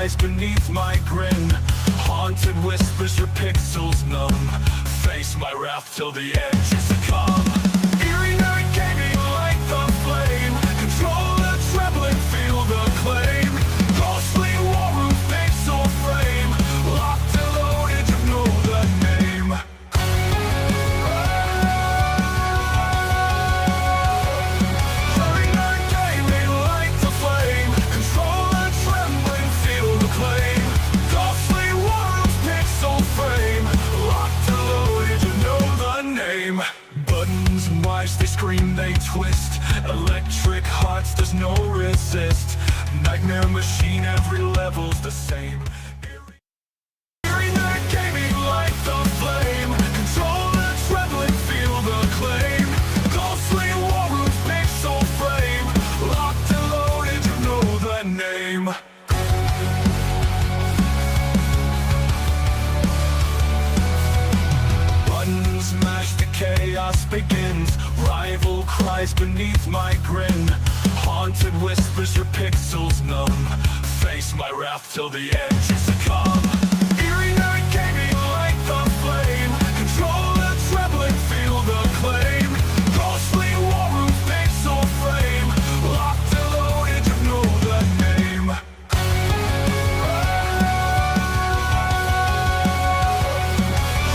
cries beneath my grin. Haunted whispers your pixels numb. Face my wrath till the edge is succumb. Eerie nerd gaming like the flame. Control the trembling, feel the claim. Ghostly war room, pixel frame. Locked and loaded, you know the name. Eerie nerd gaming like the flame. Control the trembling, feel the claim. Ghostly war room, pixel frame. Locked and loaded, you know the name. Buttons, mice, they scream, they twist. Electric hearts, there's no resist. Nightmare machine, every level's the same. Eerie nerd gaming like the flame. Control the trembling, feel the claim. Ghostly war room, pixel frame. Locked and loaded, you know the name. Buttons mash, the chaos begins. Rival cries beneath my grin. Haunted whispers your pixels numb. Face my wrath till the edge is succumb. Eerie nerd gaming like the flame. Control the trembling, feel the claim. Ghostly war room, pixel frame. Locked and loaded, you know the name.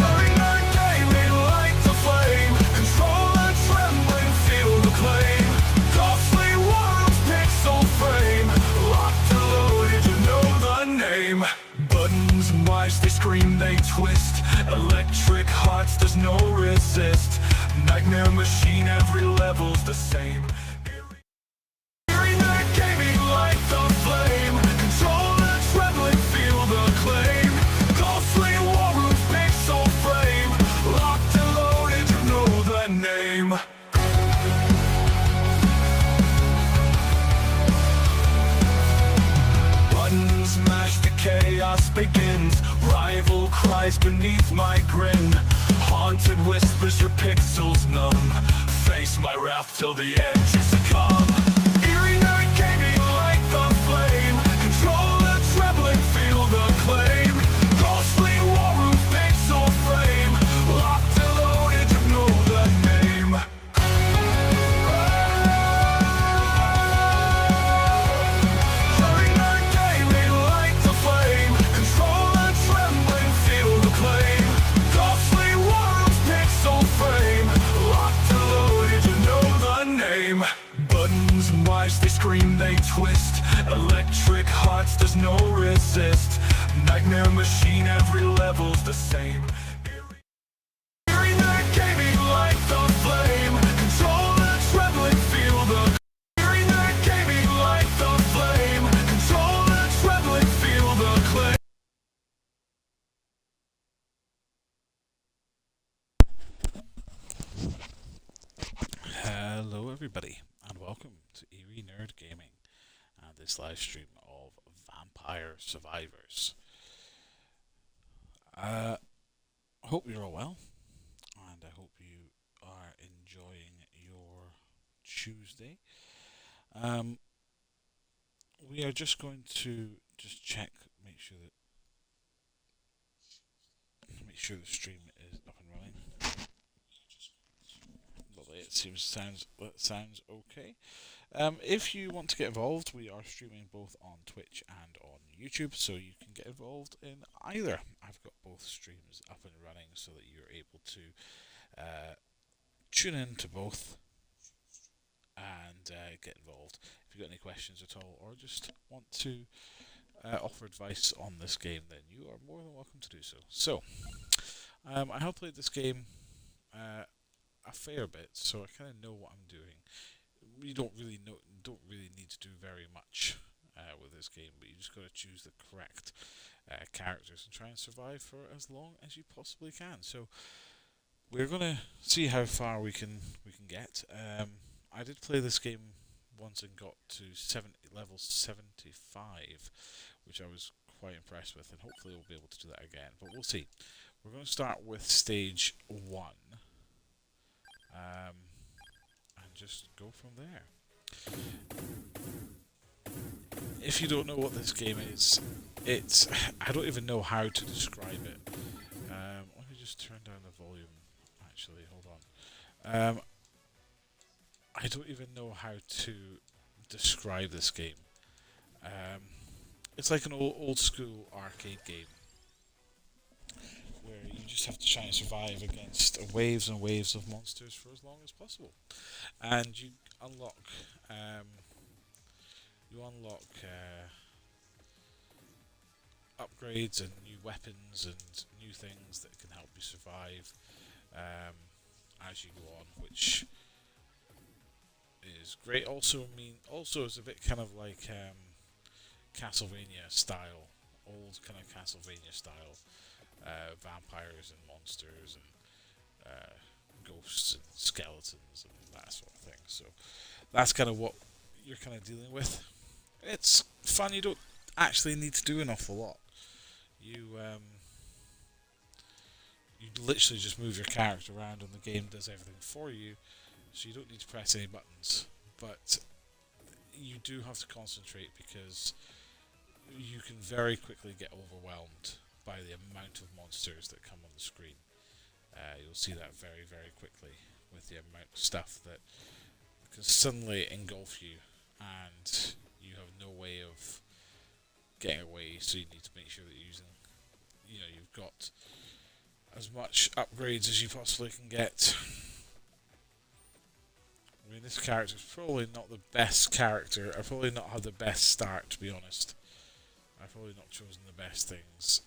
Eerie nerd gaming like the flame. Control the trembling, feel the claim. Ghostly war room, pixel frame. Locked and loaded, you know the name. Buttons, mice, they scream, they twist. Electric hearts, there's no resist. Nightmare machine, every level's the same. Eerie nerd gaming like the flame. Control the trembling, feel the claim. Ghostly war room, pixel frame. Locked and loaded, you know the name. Buttons mash, the chaos begins. Rival cries beneath my grin. Haunted whispers your pixels numb. Face my wrath till the edge is succumb. Eerie nerd gaming like the flame. Control the trembling, feel the claim. Ghostly war room, pixel frame. Locked and loaded, you know the name. Eerie nerd gaming like the flame. Control the trembling, feel the claim. Ghostly war room, pixel frame. Locked and loaded, you know the name. Buttons, mice, they scream, they twist. Electric hearts, there's no resist. Nightmare machine, every level's the same. Eerie nerd gaming like the flame. Control the trembling, feel the. Eerie nerd gaming like the flame. Control the trembling, feel the claim. Hello everybody and welcome to Eerie Nerd Gaming and this live stream of Vampire Survivors. Hope you're all well and I hope you are enjoying your Tuesday. We are just going to check, make sure the stream is up and running. Lovely, it sounds okay. If you want to get involved, we are streaming both on Twitch and on YouTube, so you can get involved in either. I've got both streams up and running so that you're able to tune in to both and get involved. If you've got any questions at all or just want to offer advice on this game, then you are more than welcome to do so. So, I have played this game a fair bit, so I kind of know what I'm doing. You don't really need to do very much with this game, but you just got to choose the correct characters and try and survive for as long as you possibly can. So we're gonna see how far we can get. I did play this game once and got to level 75, which I was quite impressed with, and hopefully we'll be able to do that again. But we'll see. We're going to start with stage 1. And just go from there. if you don't know what this game is, it's I don't even know how to describe it. Let me just turn down the volume. Actually, hold on. I don't even know how to describe this game. Um, it's like an old school arcade game where you just have to try and survive against waves and waves of monsters for as long as possible, and you unlock upgrades and new weapons and new things that can help you survive um, as you go on, which is great. Also it's a bit kind of like Castlevania style, old kind of Castlevania style, vampires and monsters and ghosts and skeletons and that sort of thing. So that's kind of what you're kind of dealing with. It's fun. You don't actually need to do an awful lot. You literally just move your character around and the game does everything for you, so you don't need to press any buttons. But you do have to concentrate because you can very quickly get overwhelmed by the amount of monsters that come on the screen. You'll see that very, very quickly with the amount of stuff that can suddenly engulf you, and you have no way of getting away. So you need to make sure that you've got as much upgrades as you possibly can get. I mean, this character's probably not the best character. I probably not had the best start, to be honest. I've probably not chosen the best things.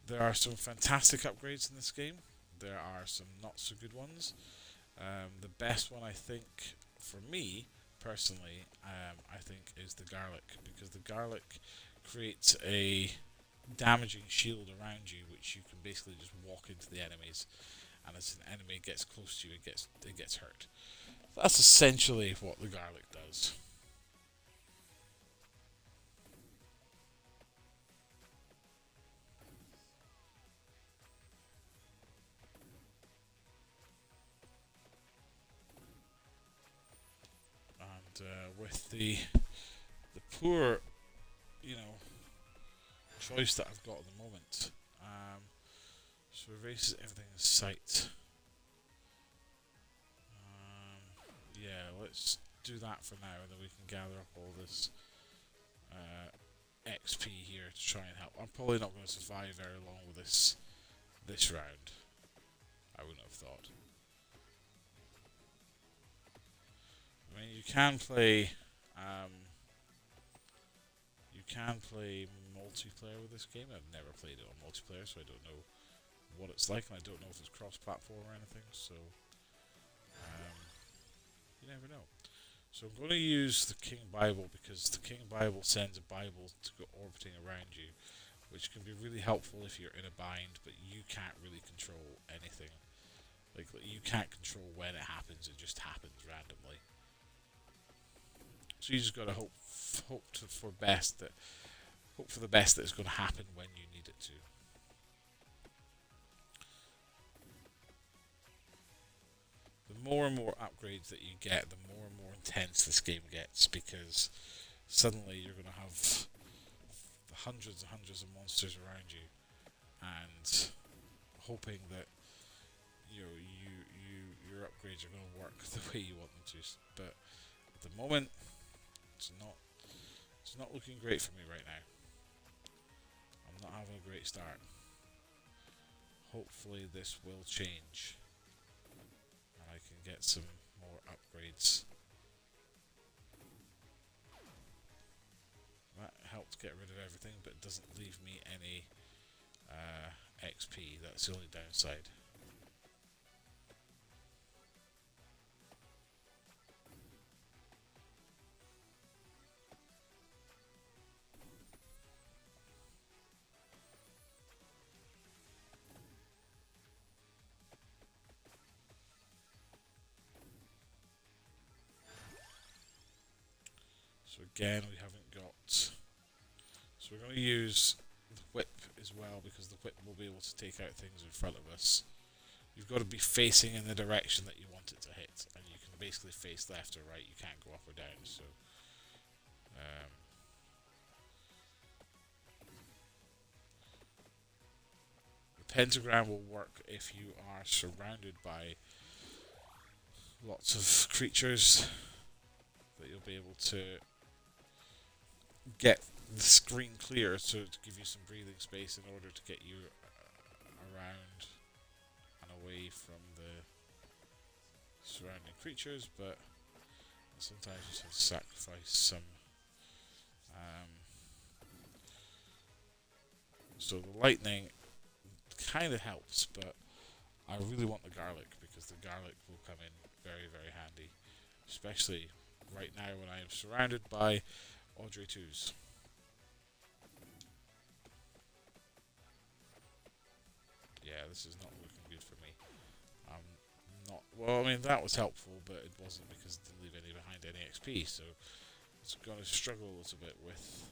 There are some fantastic upgrades in this game. There are some not so good ones. The best one, I think, for me personally, I think is the garlic, because the garlic creates a damaging shield around you, which you can basically just walk into the enemies, and as an enemy gets close to you, it gets hurt. That's essentially what the garlic does. And with the poor, choice that I've got at the moment, so erases everything in sight. Yeah, let's do that for now, and then we can gather up all this XP here to try and help. I'm probably not going to survive very long with this round. I wouldn't have thought. I mean, you can play multiplayer with this game. I've never played it on multiplayer, so I don't know what it's like, and I don't know if it's cross-platform or anything. So you never know. So I'm going to use the King Bible, because the King Bible sends a Bible to go orbiting around you, which can be really helpful if you're in a bind, but you can't really control anything. Like, you can't control when it happens; it just happens randomly. So you just got to hope for the best that it's going to happen when you need it to. The more and more upgrades that you get, the more and more intense this game gets, because suddenly you're going to have hundreds and hundreds of monsters around you, and hoping that your upgrades are going to work the way you want them to. But at the moment, it's not looking great for me right now. I'm not having a great start. Hopefully this will change, and I can get some more upgrades. That helped get rid of everything, but it doesn't leave me any XP. That's the only downside. So again, we haven't got. So we're going to use the whip as well, because the whip will be able to take out things in front of us. You've got to be facing in the direction that you want it to hit, and you can basically face left or right. You can't go up or down. So Pentagram will work if you are surrounded by lots of creatures, that you'll be able to get the screen clear, so to give you some breathing space in order to get you around and away from the surrounding creatures, but sometimes you just have to sacrifice some. So the lightning kind of helps, but I really want the garlic, because the garlic will come in very, very handy, especially right now when I am surrounded by Audrey 2s. Yeah, this is not looking good for me. Not well. I mean, that was helpful, but it wasn't, because it didn't leave any behind any XP. So it's going to struggle a little bit with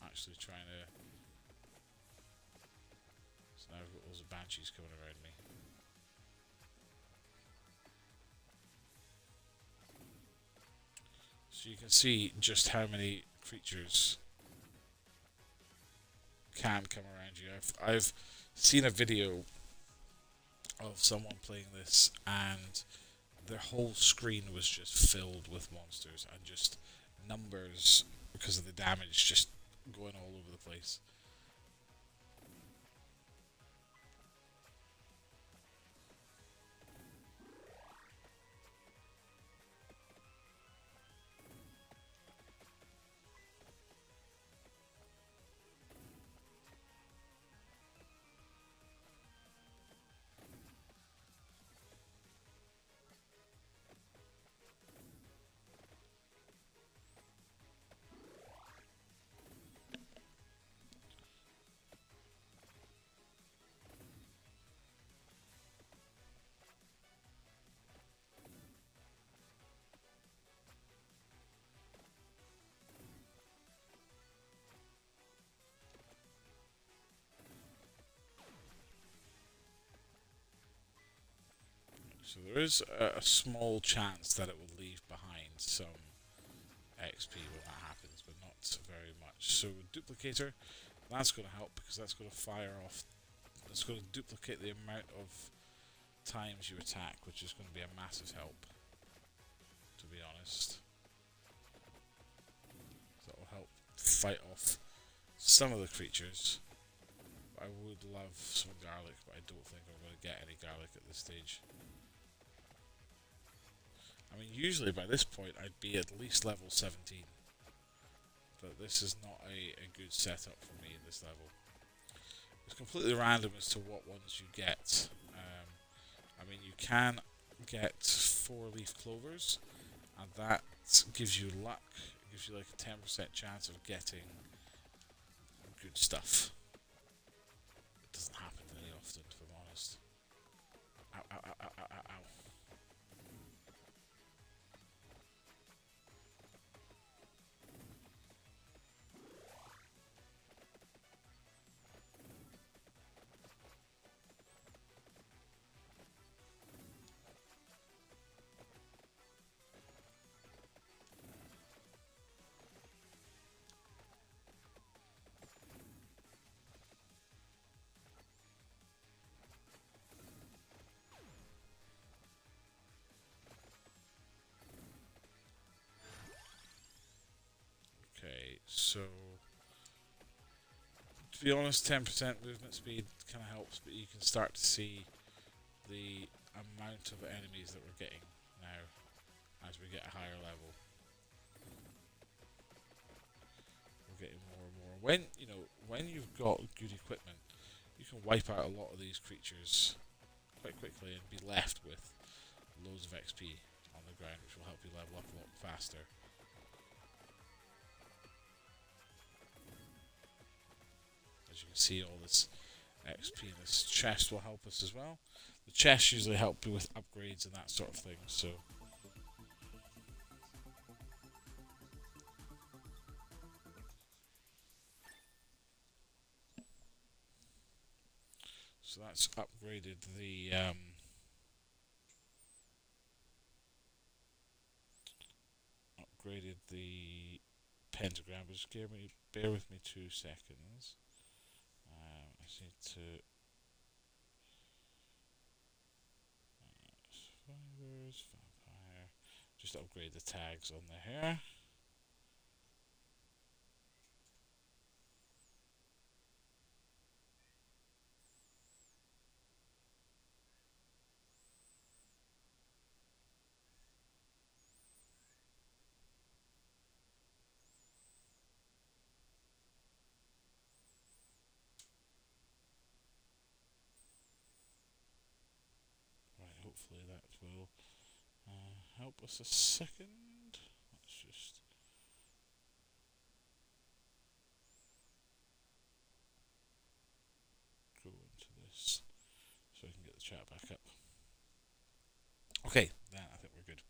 actually trying to. So now I've got loads of banshees coming around me. So you can see just how many creatures can come around you. I've seen a video of someone playing this, and their whole screen was just filled with monsters and just numbers, because of the damage, just going all over the place. So there is a small chance that it will leave behind some XP when that happens, but not very much. So duplicator, that's going to help, because that's going to fire off. It's going to duplicate the amount of times you attack, which is going to be a massive help, to be honest. That will help fight off some of the creatures. I would love some garlic, but I don't think I'm going to get any garlic at this stage. I mean, usually by this point I'd be at least level 17, but this is not a good setup for me in this level. It's completely random as to what ones you get. I mean, you can get 4-leaf clovers, and that gives you luck. It gives you like a 10% chance of getting good stuff. It doesn't happen very often, if I'm honest. Ow, ow, ow, ow, ow, ow, ow. Okay, so to be honest, 10% movement speed kind of helps, but you can start to see the amount of enemies that we're getting now as we get a higher level. We're getting more and more. When you've got good equipment, you can wipe out a lot of these creatures quite quickly and be left with loads of XP on the ground, which will help you level up a lot faster. As you can see, all this XP in this chest will help us as well. The chests usually help you with upgrades and that sort of thing, so that's upgraded the pentagram. Just bear with me 2 seconds. just need to survivors, vampire. Just upgrade the tags on the hair. Right, hopefully that will help us a second. Let's just go into this so I can get the chat back up. Okay, then I think we're good.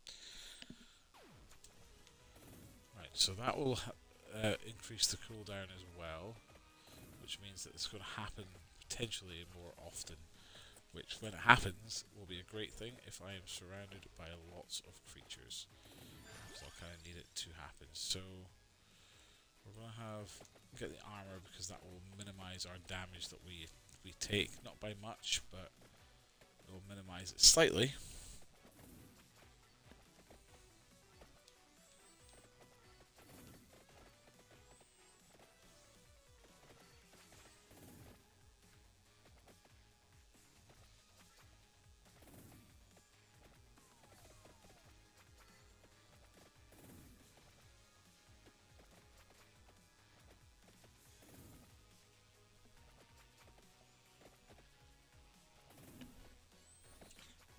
Right, so that will increase the cooldown as well, which means that it's going to happen potentially more often, which when it happens will be a great thing if I am surrounded by lots of creatures, because I'll kind of need it to happen. So we're going to get the armor, because that will minimize our damage that we take, not by much, but it will minimize it slightly.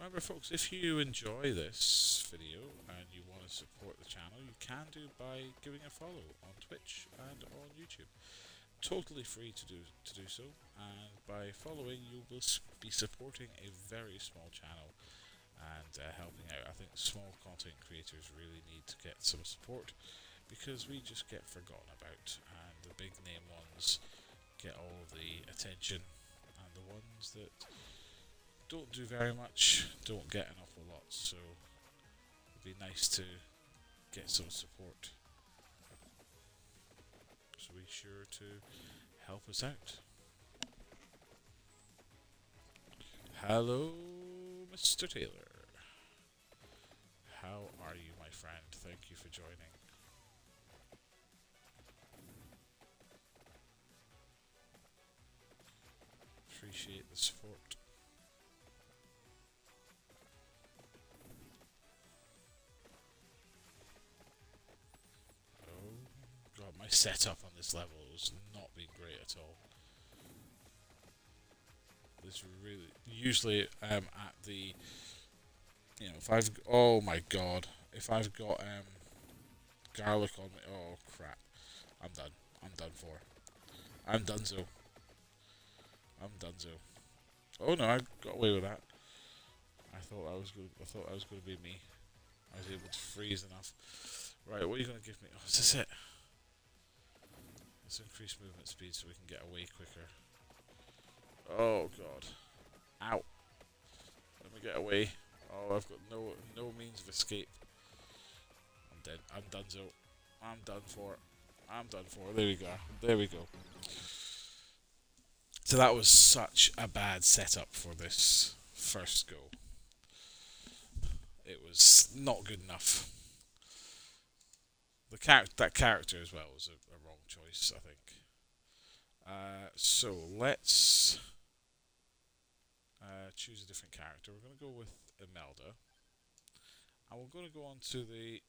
Remember folks, if you enjoy this video and you want to support the channel, you can do by giving a follow on Twitch and on YouTube. Totally free to do so, and by following you will be supporting a very small channel and helping out. I think small content creators really need to get some support, because we just get forgotten about, and the big name ones get all the attention, and the ones that don't do very much don't get an awful lot. So it'd be nice to get some support, so be sure to help us out. Hello, Mr. Taylor. How are you, my friend? Thank you for joining. Appreciate the support. God, my setup on this level has not been great at all. This really, usually at the, if I've, oh my god, if I've got garlic on me, oh crap, I'm done. I'm done for. I'm donezo. I'm donezo. Oh no, I got away with that. I thought I was going to be me. I was able to freeze enough. Right, what are you going to give me? Oh, is this it? Let's increase movement speed so we can get away quicker. Oh god. Ow. Let me get away. Oh, I've got no means of escape. I'm dead. I'm donezo. I'm done for. I'm done for. There we go. There we go. So that was such a bad setup for this first go. It was not good enough. That character as well was a wrong choice, I think. So let's choose a different character. We're going to go with Imelda, and we're going to go on to the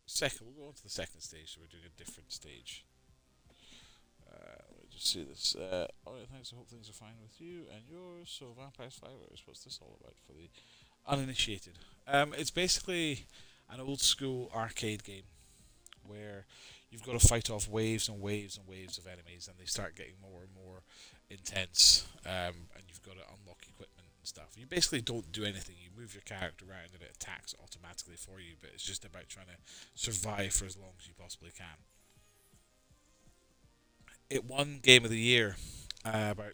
second. We'll go on to the second stage. So we're doing a different stage. Let me just see this. Alright, thanks. I hope things are fine with you and yours. So, Vampire Survivors, what's this all about for the uninitiated? It's basically an old school arcade game where you've got to fight off waves and waves and waves of enemies, and they start getting more and more intense, and you've got to unlock equipment and stuff. You basically don't do anything. You move your character around and it attacks automatically for you, but it's just about trying to survive for as long as you possibly can. It won Game of the Year about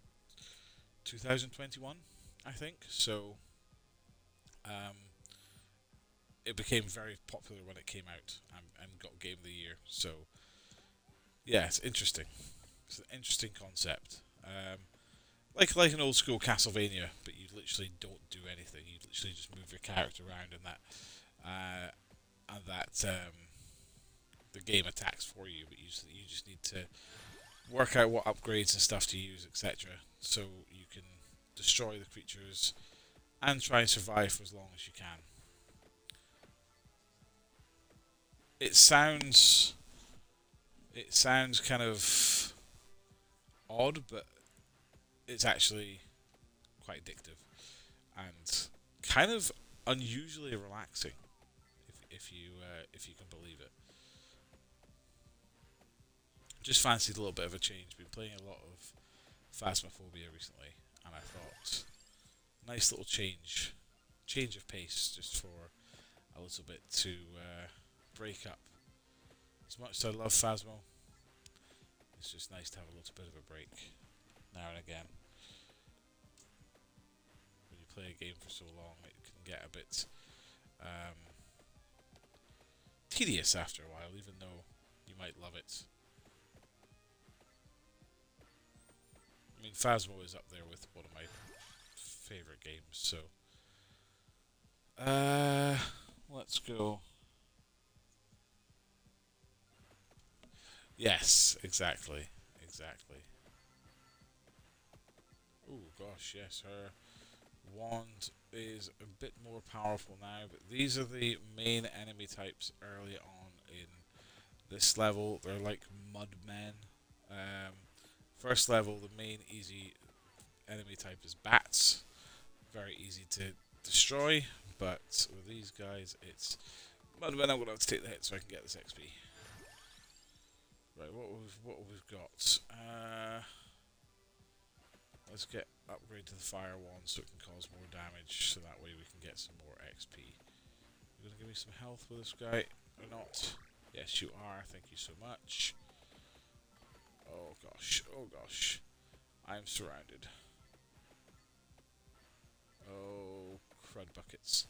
2021, I think, so it became very popular when it came out, and got Game of the Year. So yeah, it's interesting. It's an interesting concept. like an old school Castlevania, but you literally don't do anything. You literally just move your character around, and that the game attacks for you. But you just need to work out what upgrades and stuff to use, etc. So you can destroy the creatures and try and survive for as long as you can. It sounds kind of odd, but it's actually quite addictive and kind of unusually relaxing, if you can believe it. Just fancied a little bit of a change. Been playing a lot of Phasmophobia recently, and I thought nice little change of pace, just for a little bit to break up. As much as I love Phasmo, it's just nice to have a little bit of a break now and again. When you play a game for so long, it can get a bit tedious after a while, even though you might love it. I mean, Phasmo is up there with one of my favourite games, so let's go. Yes, exactly. Oh gosh, yes, her wand is a bit more powerful now, but these are the main enemy types early on in this level. They're like mud men. First level, the main easy enemy type is bats. Very easy to destroy, but with these guys, it's mudmen. I'm going to have to take the hit so I can get this XP. Right, what we've got? Let's get upgrade to the fire wand so it can cause more damage, so that way we can get some more XP. You're going to give me some health with this guy, or not? Yes, you are. Thank you so much. Oh gosh. I'm surrounded. Oh, crud buckets.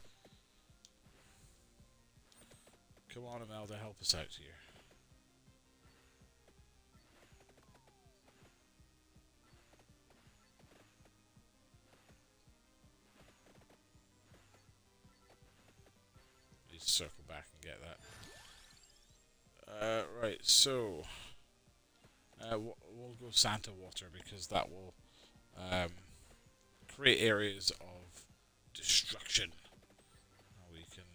Come on, Imelda, help us out here. Need to circle back and get that. Right, so we'll go Santa Water, because that will create areas of destruction. We can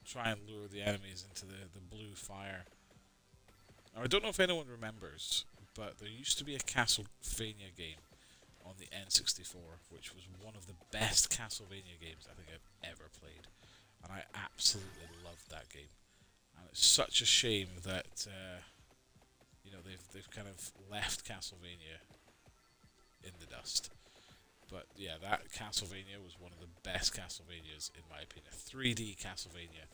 try and lure the enemies into the blue fire. Now, I don't know if anyone remembers, but there used to be a Castlevania game on the N64, which was one of the best Castlevania games I think I've ever played, and I absolutely loved that game. And it's such a shame that they've kind of left Castlevania in the dust. But yeah, that Castlevania was one of the best Castlevanias in my opinion. 3D Castlevania.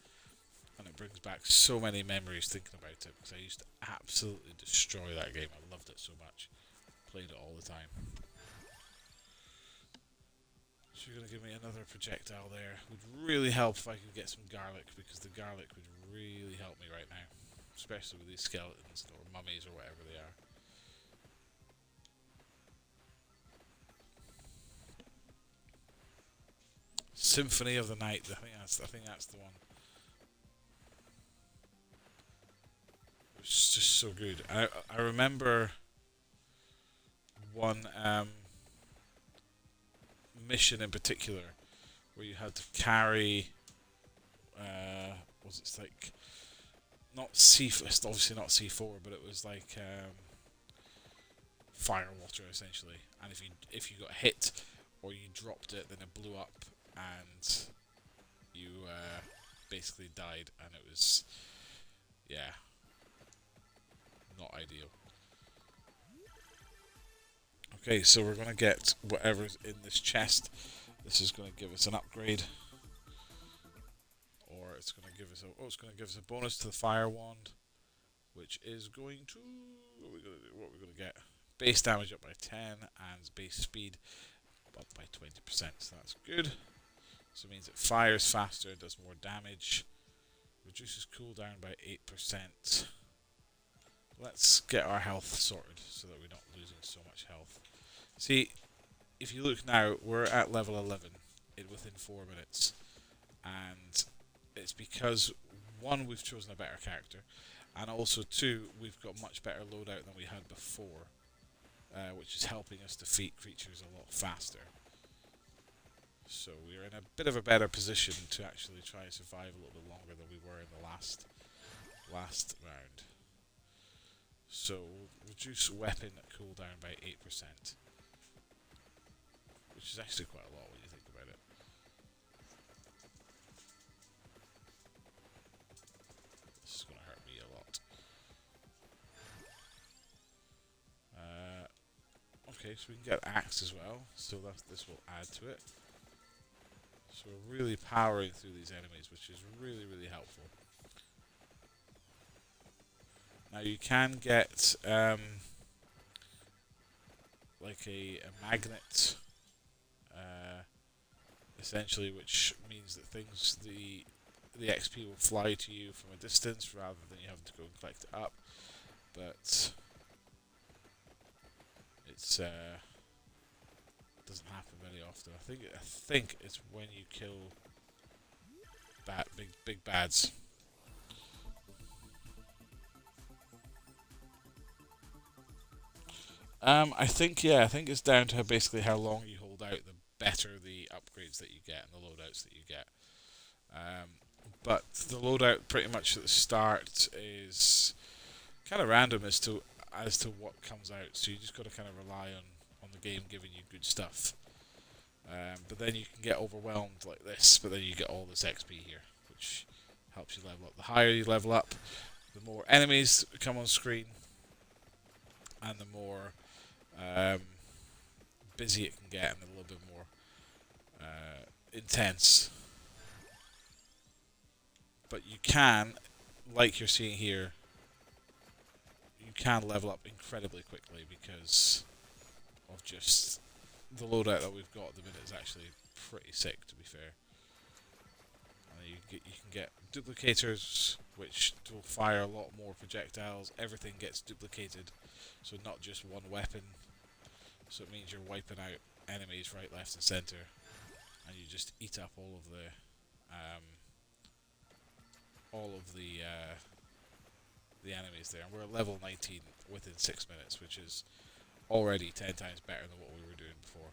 And it brings back so many memories thinking about it, because I used to absolutely destroy that game. I loved it so much. Played it all the time. So you're going to give me another projectile there. Would really help if I could get some garlic, because the garlic would really help me right now. Especially with these skeletons or mummies or whatever they are. Symphony of the Night. I think that's the one. It's just so good. I remember one mission in particular where you had to carry was it like not C4, it's obviously not C4, but it was like fire water essentially, and if you got hit or you dropped it, then it blew up and you basically died, and it was not ideal. Okay, so we're going to get whatever's in this chest. This is going to give us an upgrade. Or it's going to give us a bonus to the fire wand, which is going to what we're going to get. Base damage up by 10 and base speed up by 20%. So that's good. So it means it fires faster, does more damage, reduces cooldown by 8%. Let's get our health sorted so that we're not losing so much health. See, if you look now, we're at level 11 within 4 minutes. And it's because, one, we've chosen a better character, and also, two, we've got much better loadout than we had before, which is helping us defeat creatures a lot faster. So we're in a bit of a better position to actually try and survive a little bit longer than we were in the last round. So we'll reduce weapon cooldown by 8%, which is actually quite a lot when you think about it. This is going to hurt me a lot. Okay, so we can get axe as well, so this will add to it. So we're really powering through these enemies, which is really, really helpful. Now you can get like a magnet, essentially, which means that the XP will fly to you from a distance rather than you having to go and collect it up. But it's doesn't happen very often. I think it's when you kill big bads. I think it's down to basically how long you hold out, the better the upgrades that you get and the loadouts that you get. But the loadout pretty much at the start is kind of random as to what comes out. So you just got to kind of rely on the game giving you good stuff. But then you can get overwhelmed like this, but then you get all this XP here, which helps you level up. The higher you level up, the more enemies come on screen, and the more busy it can get, and a little bit more intense. But you can, like you're seeing here, you can level up incredibly quickly because of just the loadout that we've got at the minute is actually pretty sick, to be fair. And you can get duplicators, which will fire a lot more projectiles. Everything gets duplicated, so not just one weapon. So it means you're wiping out enemies right, left, and center, and you just eat up all of the enemies there. And we're at level 19 within 6 minutes, which is already 10 times better than what we were doing before.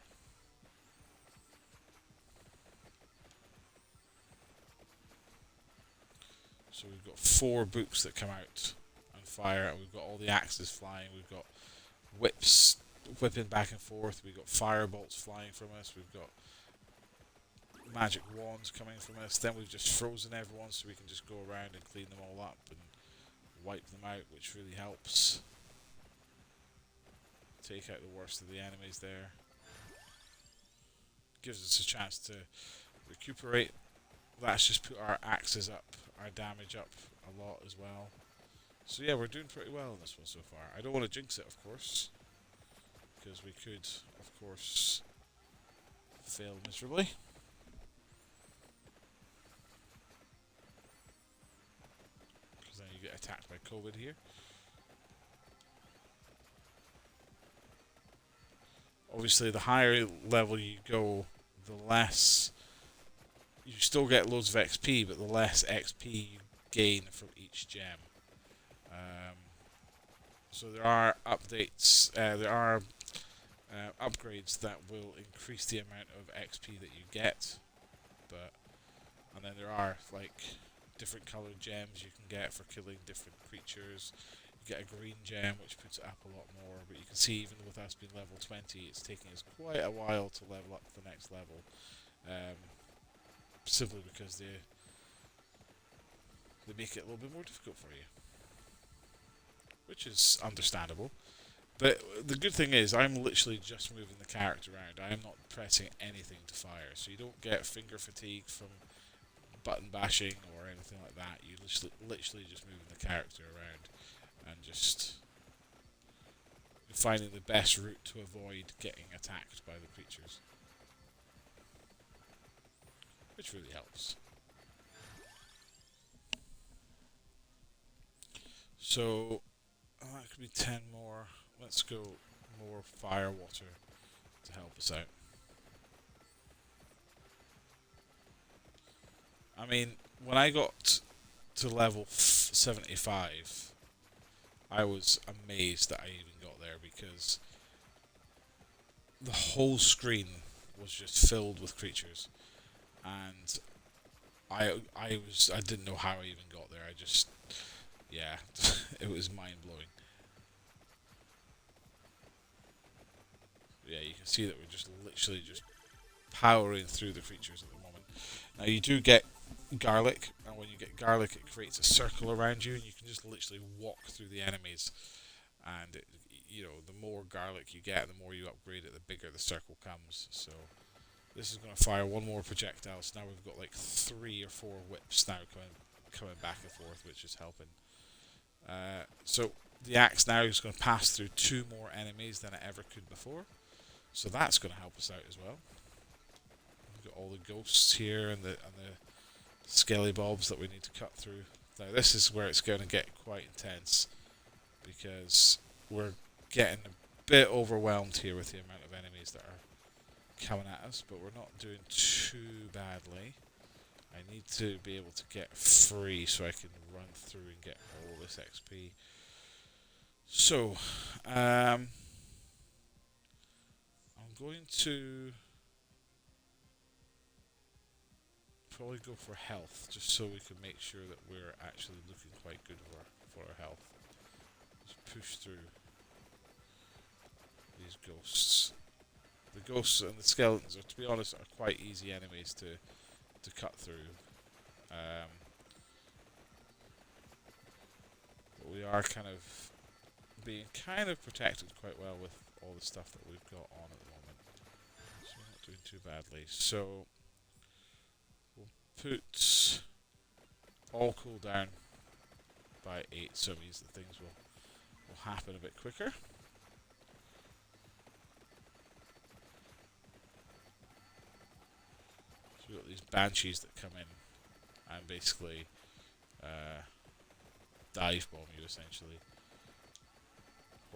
So we've got 4 boots that come out and fire, and we've got all the axes flying, we've got whips whipping back and forth, we've got firebolts flying from us, we've got magic wands coming from us. Then we've just frozen everyone so we can just go around and clean them all up and wipe them out, which really helps. Take out the worst of the enemies there. Gives us a chance to recuperate. That's just put our axes up, our damage up a lot as well. So yeah, we're doing pretty well in this one so far. I don't want to jinx it, of course, because we could, of course, fail miserably. Because then you get attacked by COVID here. Obviously, the higher level you go, the less you still get loads of XP, but the less XP you gain from each gem. So there are updates, there are upgrades that will increase the amount of XP that you get, and then there are like different coloured gems you can get for killing different creatures. You get a green gem which puts it up a lot more, but you can see even with us being level 20, it's taking us quite a while to level up to the next level, simply because they make it a little bit more difficult for you, which is understandable. But the good thing is, I'm literally just moving the character around. I am not pressing anything to fire, so you don't get finger fatigue from button bashing or anything like that. You literally just moving the character around and just finding the best route to avoid getting attacked by the creatures, which really helps. So that could be 10 more. Let's go more fire water. to help us out. I mean, when I got to level 75, I was amazed that I even got there because the whole screen was just filled with creatures, and I didn't know how I even got there. Yeah, it was mind blowing. Yeah, you can see that we're just literally just powering through the creatures at the moment. Now you do get garlic, and when you get garlic, it creates a circle around you, and you can just literally walk through the enemies. And the more garlic you get, the more you upgrade it, the bigger the circle comes. So this is going to fire one more projectile. So now we've got like 3 or 4 whips now coming back and forth, which is helping. So the axe now is going to pass through 2 more enemies than it ever could before. So that's going to help us out as well. We've got all the ghosts here and the skelly bobs that we need to cut through. Now this is where it's going to get quite intense, because we're getting a bit overwhelmed here with the amount of enemies that are coming at us, but we're not doing too badly. I need to be able to get free so I can run through and get all this XP. So, I'm going to probably go for health, just so we can make sure that we're actually looking quite good for our health. Just push through these ghosts. The ghosts and the skeletons, to be honest, are quite easy enemies to cut through. But we are kind of being protected quite well with all the stuff that we've got on at the moment. So we're not doing too badly. So we'll put all cooldown by 8, so it means that things will happen a bit quicker. So we've got these banshees that come in and basically dive bomb you, essentially.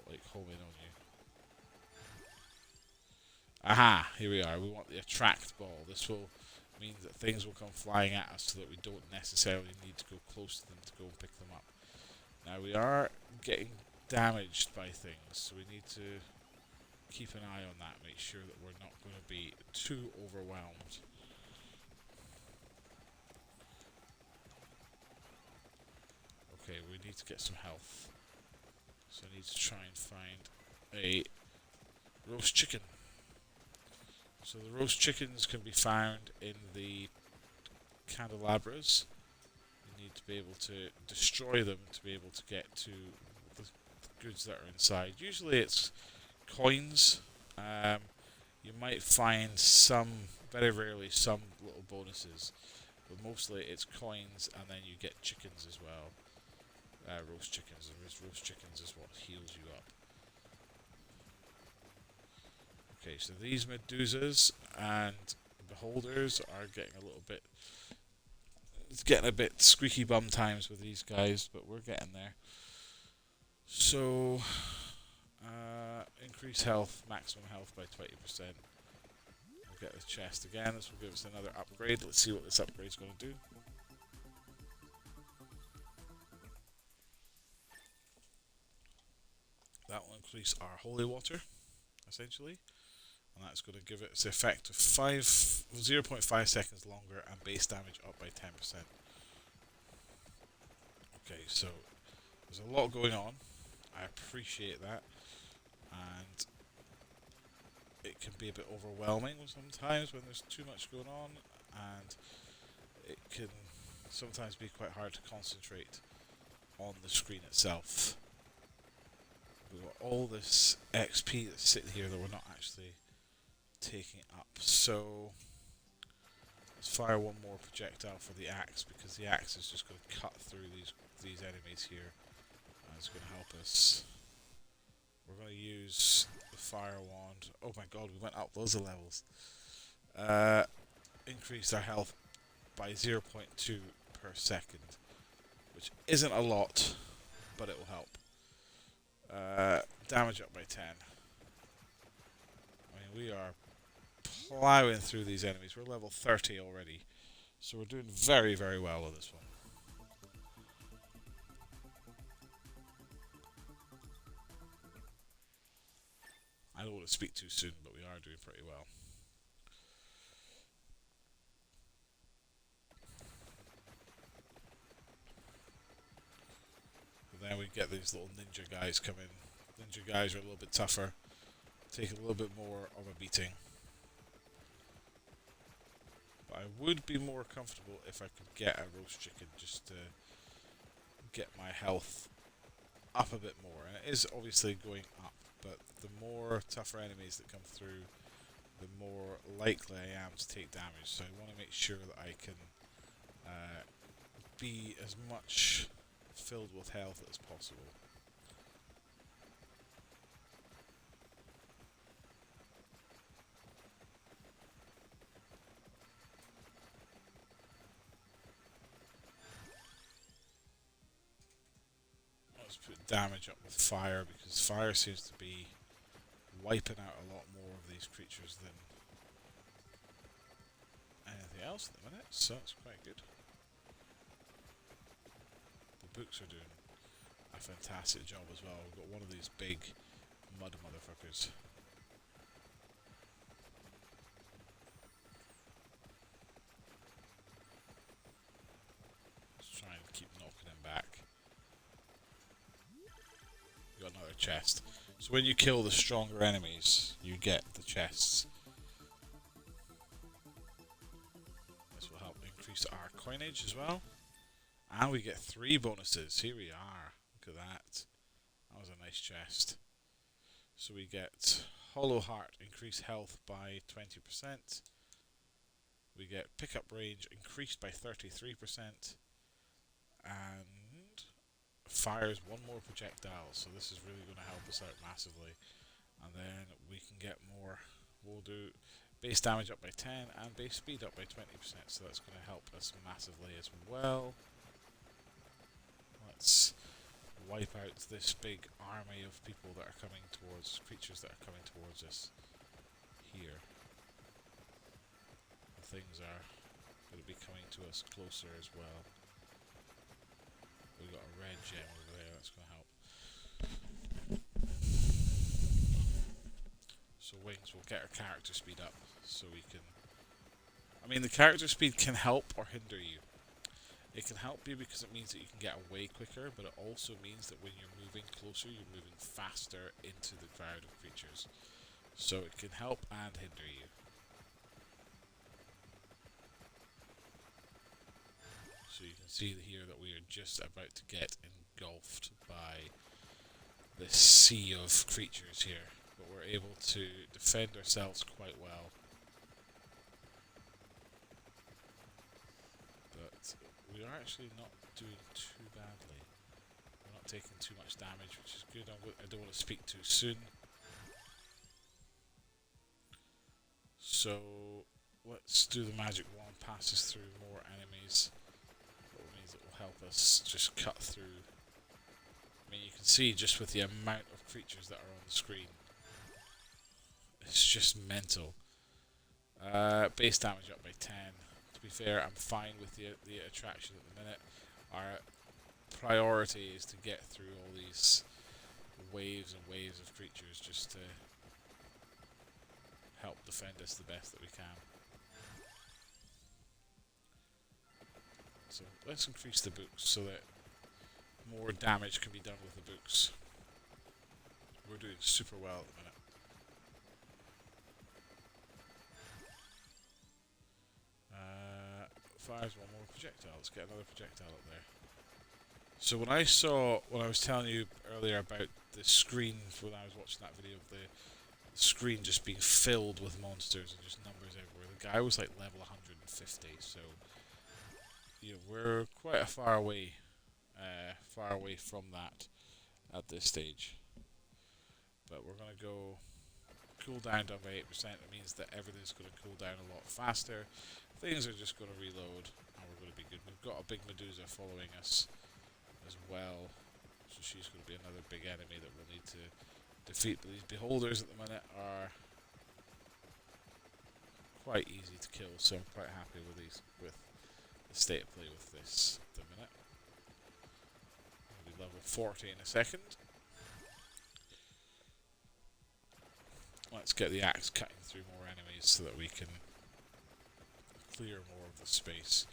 Like home in on you. Aha! Here we are. We want the attract ball. This will mean that things will come flying at us so that we don't necessarily need to go close to them to go and pick them up. Now we are getting damaged by things, so we need to keep an eye on that, make sure that we're not going to be too overwhelmed. Okay, we need to get some health. So I need to try and find a roast chicken. So the roast chickens can be found in the candelabras. You need to be able to destroy them to be able to get to the goods that are inside. Usually it's coins. You might find some, very rarely, some little bonuses. But mostly it's coins, and then you get chickens as well. Roast chickens, and roast chickens is what heals you up. Okay, so these Medusas and Beholders are getting a little bit... It's getting a bit squeaky bum times with these guys, but we're getting there. So, increase health, maximum health by 20%. We'll get the chest again, this will give us another upgrade. Let's see what this upgrade is going to do. That will increase our holy water, essentially, and that's going to give it its effect of 0.5 seconds longer and base damage up by 10%. Okay, so there's a lot going on. I appreciate that, and it can be a bit overwhelming sometimes when there's too much going on, and it can sometimes be quite hard to concentrate on the screen itself. We've got all this XP that's sitting here that we're not actually taking up. So let's fire one more projectile for the axe, because the axe is just going to cut through these enemies here, and it's going to help us. We're going to use the fire wand. Oh my god, we went up loads of levels. Increase our health by 0.2 per second, which isn't a lot, but it will help. Damage up by 10. I mean, mean, we are plowing through these enemies. We're level 30 already. So we're doing very, very well on this one. I don't want to speak too soon, but we are doing pretty well. But then we get these little ninja guys come in. Ninja guys are a little bit tougher, take a little bit more of a beating. But I would be more comfortable if I could get a roast chicken just to get my health up a bit more. And it is obviously going up, but the more tougher enemies that come through, the more likely I am to take damage. So I want to make sure that I can be as much filled with health as possible. Let's put damage up with fire, because fire seems to be wiping out a lot more of these creatures than anything else at the minute, so that's quite good. The books are doing a fantastic job as well. We've got one of these big mud motherfuckers. Let's try and keep knocking him back. Got another chest. So when you kill the stronger enemies, you get the chests. This will help increase our coinage as well. And we get 3 bonuses. Here we are. Look at that. That was a nice chest. So we get Hollow Heart, increase health by 20%. We get pickup range increased by 33%. And fires 1 more projectile. So this is really going to help us out massively. And then we can get more. We'll do base damage up by 10 and base speed up by 20%. So that's going to help us massively as well. Let's wipe out this big army of people that are coming towards, creatures that are coming towards us here. And things are going to be coming to us closer as well. We've got a red gem over there, that's going to help. So wings will get our character speed up, so we can... I mean, the character speed can help or hinder you. It can help you because it means that you can get away quicker, but it also means that when you're moving closer, you're moving faster into the crowd of creatures. So it can help and hinder you. So you can see here that we are just about to get engulfed by this sea of creatures here. But we're able to defend ourselves quite well. But we are actually not doing too badly. We're not taking too much damage, which is good. I don't want to speak too soon. So let's do the magic wand, passes through more enemies. That means it will help us just cut through. I mean, you can see just with the amount of creatures that are on the screen, it's just mental. Base damage up by 10. To be fair, I'm fine with the attraction at the minute. Our priority is to get through all these waves and waves of creatures just to help defend us the best that we can. So let's increase the books so that more damage can be done with the books. We're doing super well at the minute. Fires 1 more projectile. Let's get another projectile up there. So when I was telling you earlier about the screen, when I was watching that video of the screen just being filled with monsters and just numbers everywhere, the guy was like level 150, so yeah, we're quite far away from that at this stage. But we're going to go cooldown down by 8%. It means that everything's going to cool down a lot faster. Things are just going to reload, and we're going to be good. We've got a big Medusa following us as well, so she's going to be another big enemy that we'll need to defeat. But these beholders at the minute are quite easy to kill, so I'm quite happy with the state of play with this at the minute. I'll be level 40 in a second. Let's get the axe cutting through more enemies so that we can clear more of the space.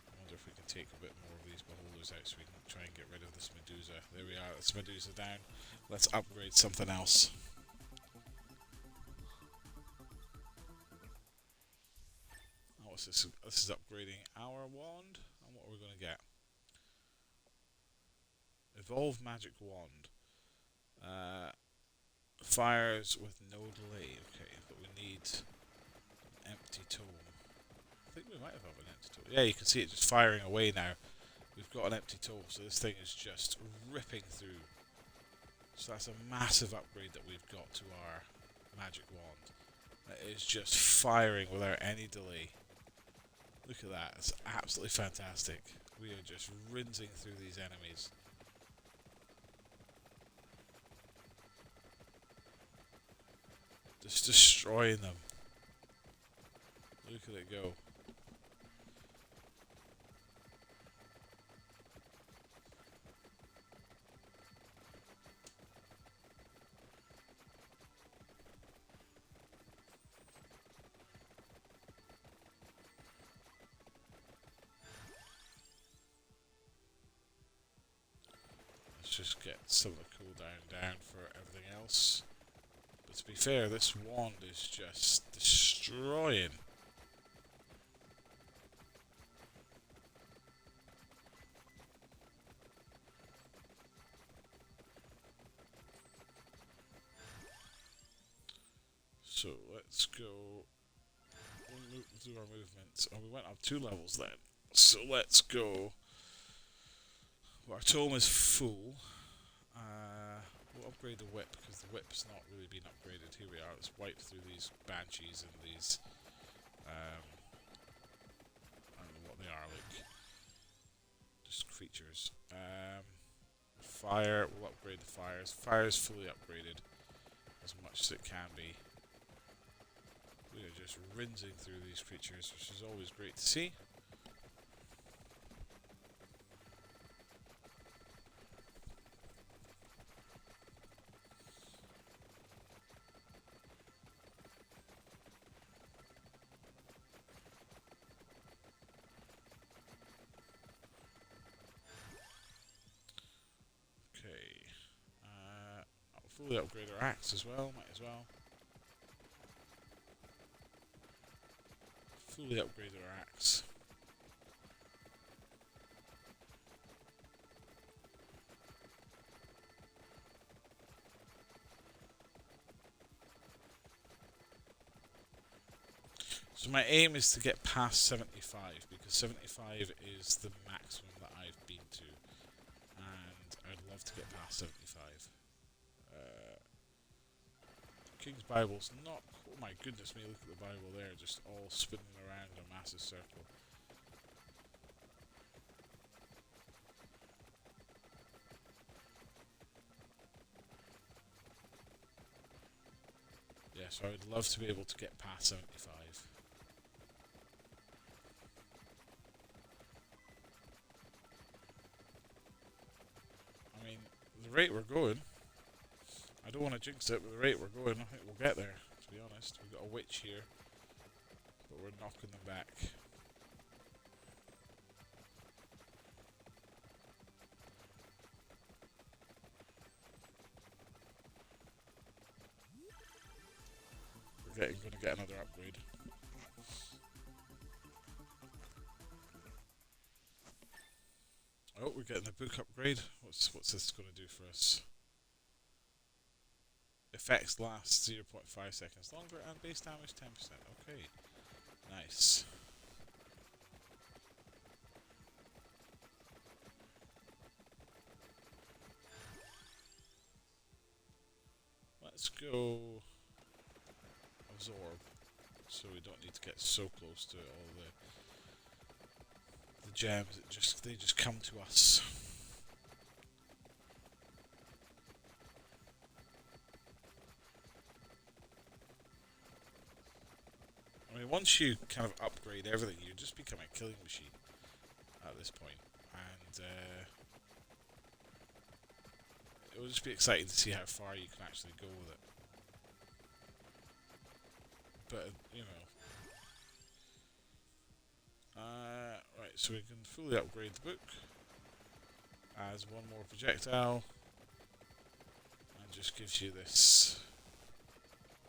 I wonder if we can take a bit more of these beholders out so we can try and get rid of this Medusa. There we are, that's Medusa down. Let's upgrade something else. Oh, what's this? This is upgrading our wand. And what are we going to get? Evolve Magic Wand. Fires with no delay. Okay, but we need an empty tome. I think we might have an empty tome. Yeah, you can see it just firing away now. We've got an empty tome, so this thing is just ripping through. So that's a massive upgrade that we've got to our magic wand. It is just firing without any delay. Look at that, it's absolutely fantastic. We are just rinsing through these enemies. Just destroying them. Look at it go. Let's just get some of the cooldown down for everything else. But to be fair, this wand is just destroying. So let's go do our movements. Oh, we went up 2 levels then. So let's go. Well, our tome is full. We'll upgrade the whip because the whip's not really been upgraded. Here we are. Let's wipe through these banshees and these. I don't know what they are, like just creatures. Fire. We'll upgrade the fires. Fire's fully upgraded as much as it can be. We are just rinsing through these creatures, which is always great to see. I'll fully upgrade our axe as well, might as well. Fully upgrade our axe. So my aim is to get past 75, because 75 is the maximum that I've been to, and I'd love to get past 75. King's Bible's not... Oh my goodness me, look at the Bible there, just all spinning around a massive circle. Yeah, so I would love to be able to get past 75. I mean, the rate we're going, I don't want to jinx it, but the rate we're going, I think we'll get there, to be honest. We've got a witch here, but we're knocking them back. We're going to get another upgrade. Oh, we're getting the book upgrade. What's this going to do for us? Effects last 0.5 seconds longer and base damage 10%. Okay, nice. Let's go absorb, so we don't need to get so close to all the gems. They just come to us. I mean, once you kind of upgrade everything, you just become a killing machine at this point. And it will just be exciting to see how far you can actually go with it. But, you know. Right, so we can fully upgrade the book as one more projectile. And just gives you this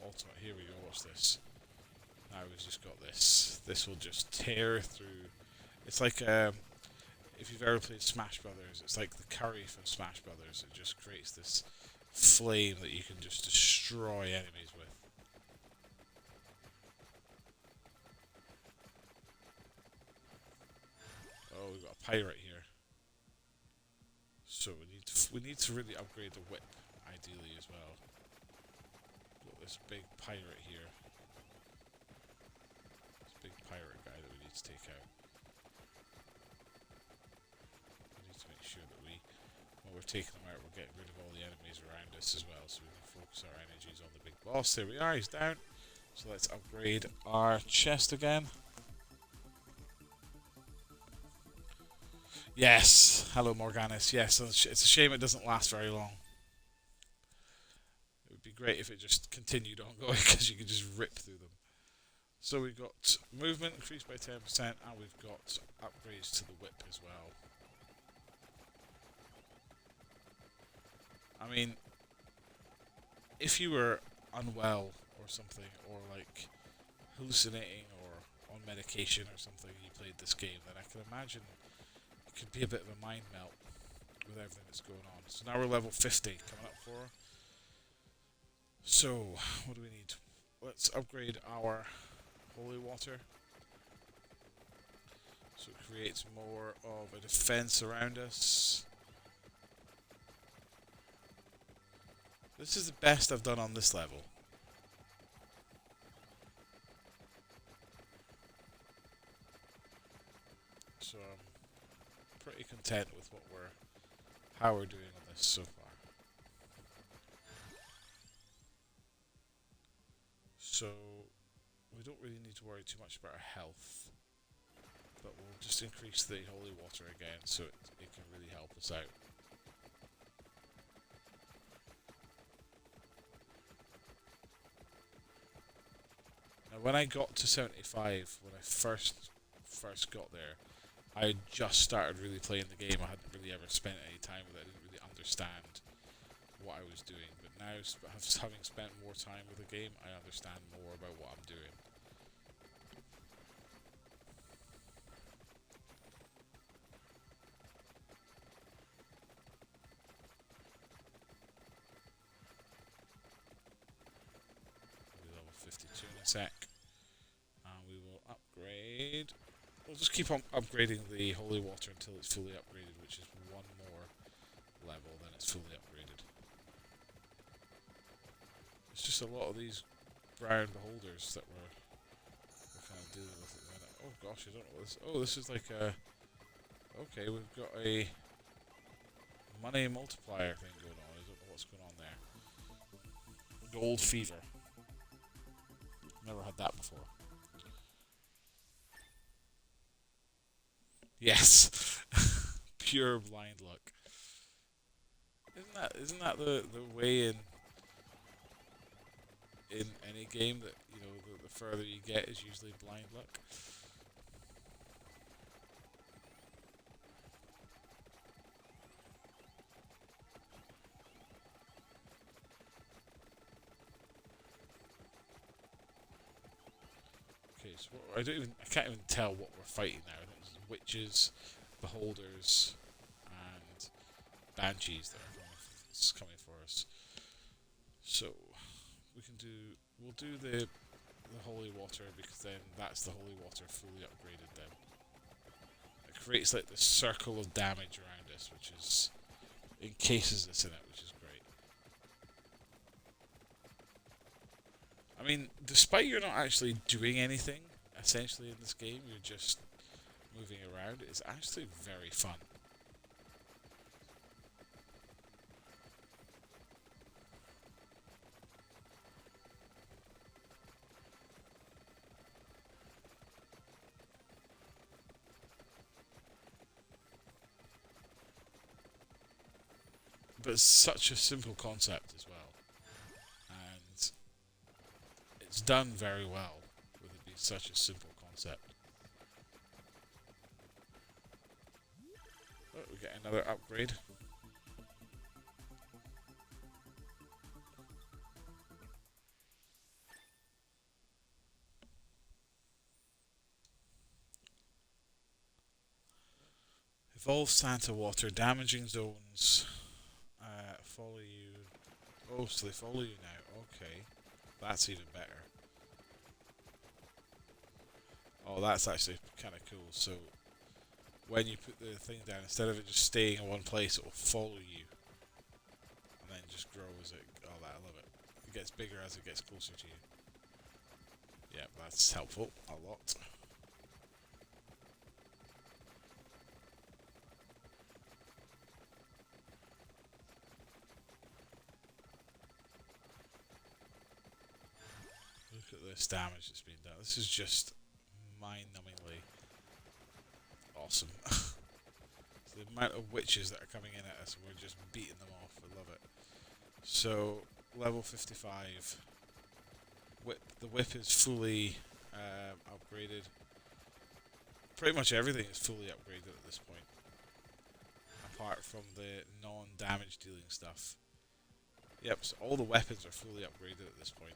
ultimate. Here we go, watch this. Now we've just got this. This will just tear through. It's like, if you've ever played Smash Brothers, it's like the curry from Smash Brothers. It just creates this flame that you can just destroy enemies with. Oh, we've got a pirate here. So we need to really upgrade the whip, ideally as well. Got this big pirate here. This big pirate guy that we need to take out. We need to make sure that while we're taking them out, we're getting rid of all the enemies around us as well, so we can focus our energies on the big boss. There we are, he's down. So let's upgrade our chest again. Yes, hello Morganis. Yes, it's a shame it doesn't last very long. It would be great if it just continued on going, because you could just rip through them. So we've got movement increased by 10%, and we've got upgrades to the whip as well. I mean, if you were unwell or something, or like hallucinating or on medication or something, and you played this game, then I can imagine it could be a bit of a mind melt with everything that's going on. So now we're level 50 coming up for. So, what do we need? Let's upgrade our holy water. So it creates more of a defense around us. This is the best I've done on this level. So I'm pretty content with how we're doing on this so far. So we don't really need to worry too much about our health, but we'll just increase the holy water again so it can really help us out. Now when I got to 75, when I first got there, I had just started really playing the game. I hadn't really ever spent any time with it. I didn't really understand what I was doing. But now, having spent more time with the game, I understand more about what I'm doing. We'll be level 52 in a sec. And we will upgrade. We'll just keep on upgrading the holy water until it's fully upgraded, which is one more level, then it's fully upgraded. It's just a lot of these brown beholders that we're kind of dealing with at the minute. Oh gosh, I don't know what this. Oh, this is like a. Okay, we've got a money multiplier thing going on. I don't know what's going on there. Gold fever. Never had that before. Yes, pure blind luck. Isn't that the way in any game that, you know, the further you get is usually blind luck? Okay, so I can't even tell what we're fighting now. I think it's witches, beholders, and banshees that are coming for us. So we'll do the holy water, because then that's the holy water fully upgraded. Then it creates like this circle of damage around us, which is encases us in it, which is great. I mean, despite you're not actually doing anything essentially in this game, you're just moving around, it's actually very fun. but it's such a simple concept as well, and it's done very well with it being such a simple concept. Oh, we get another upgrade. Evolve Santa Water, damaging zones follow you. Oh, so they follow you now. Okay, that's even better. Oh, that's actually kind of cool. So when you put the thing down, instead of it just staying in one place, it will follow you and then just grow as it. Oh, I love it. It gets bigger as it gets closer to you. Yeah, that's helpful a lot. Look at this damage that's been done. This is just mind-numbingly awesome. So the amount of witches that are coming in at us, we're just beating them off. I love it. So, level 55. The whip is fully upgraded. Pretty much everything is fully upgraded at this point, apart from the non-damage dealing stuff. Yep, so all the weapons are fully upgraded at this point.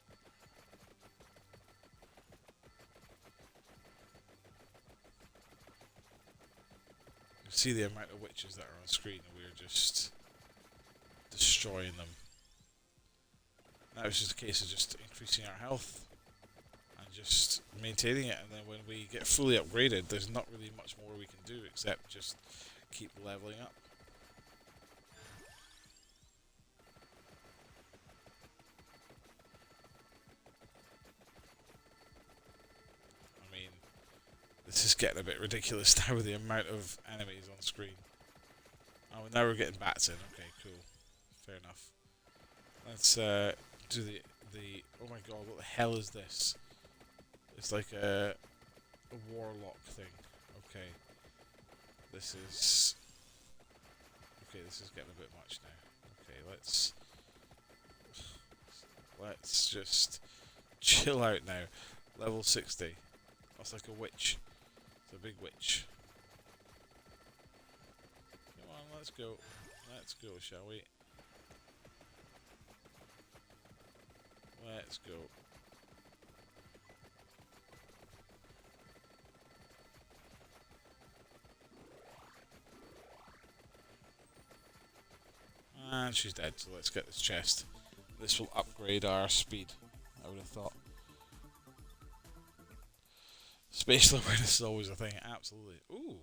You see the amount of witches that are on screen, and we're just destroying them. Now it's just a case of just increasing our health and just maintaining it, and then when we get fully upgraded, there's not really much more we can do except just keep leveling up. I mean, this is getting a bit ridiculous now with the amount of enemies on screen. Oh, now we're getting bats in. Okay, cool. Fair enough. Let's do the. Oh my god, what the hell is this? It's like a warlock thing. Okay. This is getting a bit much now. Okay, let's just chill out now. Level 60. That's like a witch. It's a big witch. Come on, let's go. Let's go, shall we? Let's go. And she's dead, so let's get this chest. This will upgrade our speed, I would have thought. Spatial awareness is always a thing, absolutely. Ooh,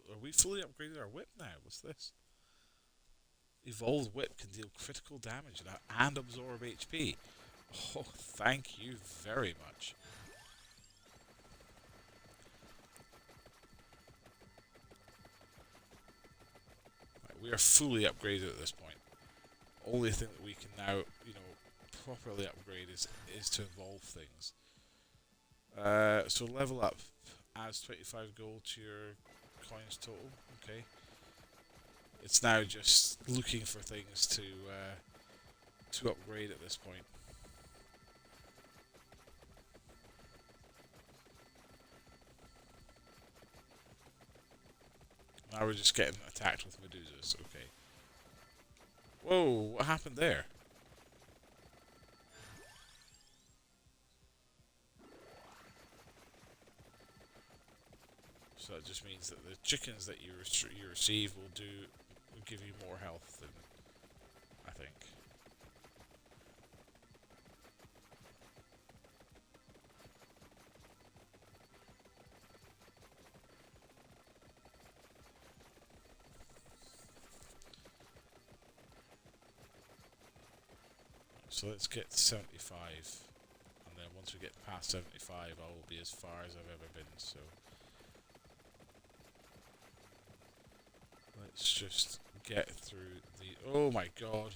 are we fully upgraded our whip now? What's this? Evolved whip can deal critical damage and absorb HP. Oh, thank you very much. Right, we are fully upgraded at this point. Only thing that we can now, properly upgrade is to evolve things. So level up adds 25 gold to your coins total. Okay. It's now just looking for things to upgrade at this point. Now we're just getting attacked with Medusas. Okay. Whoa, what happened there? So that just means that the chickens that you receive will give you more health than I think. So let's get 75, and then once we get past 75, I will be as far as I've ever been. So let's just get through the. Oh my god!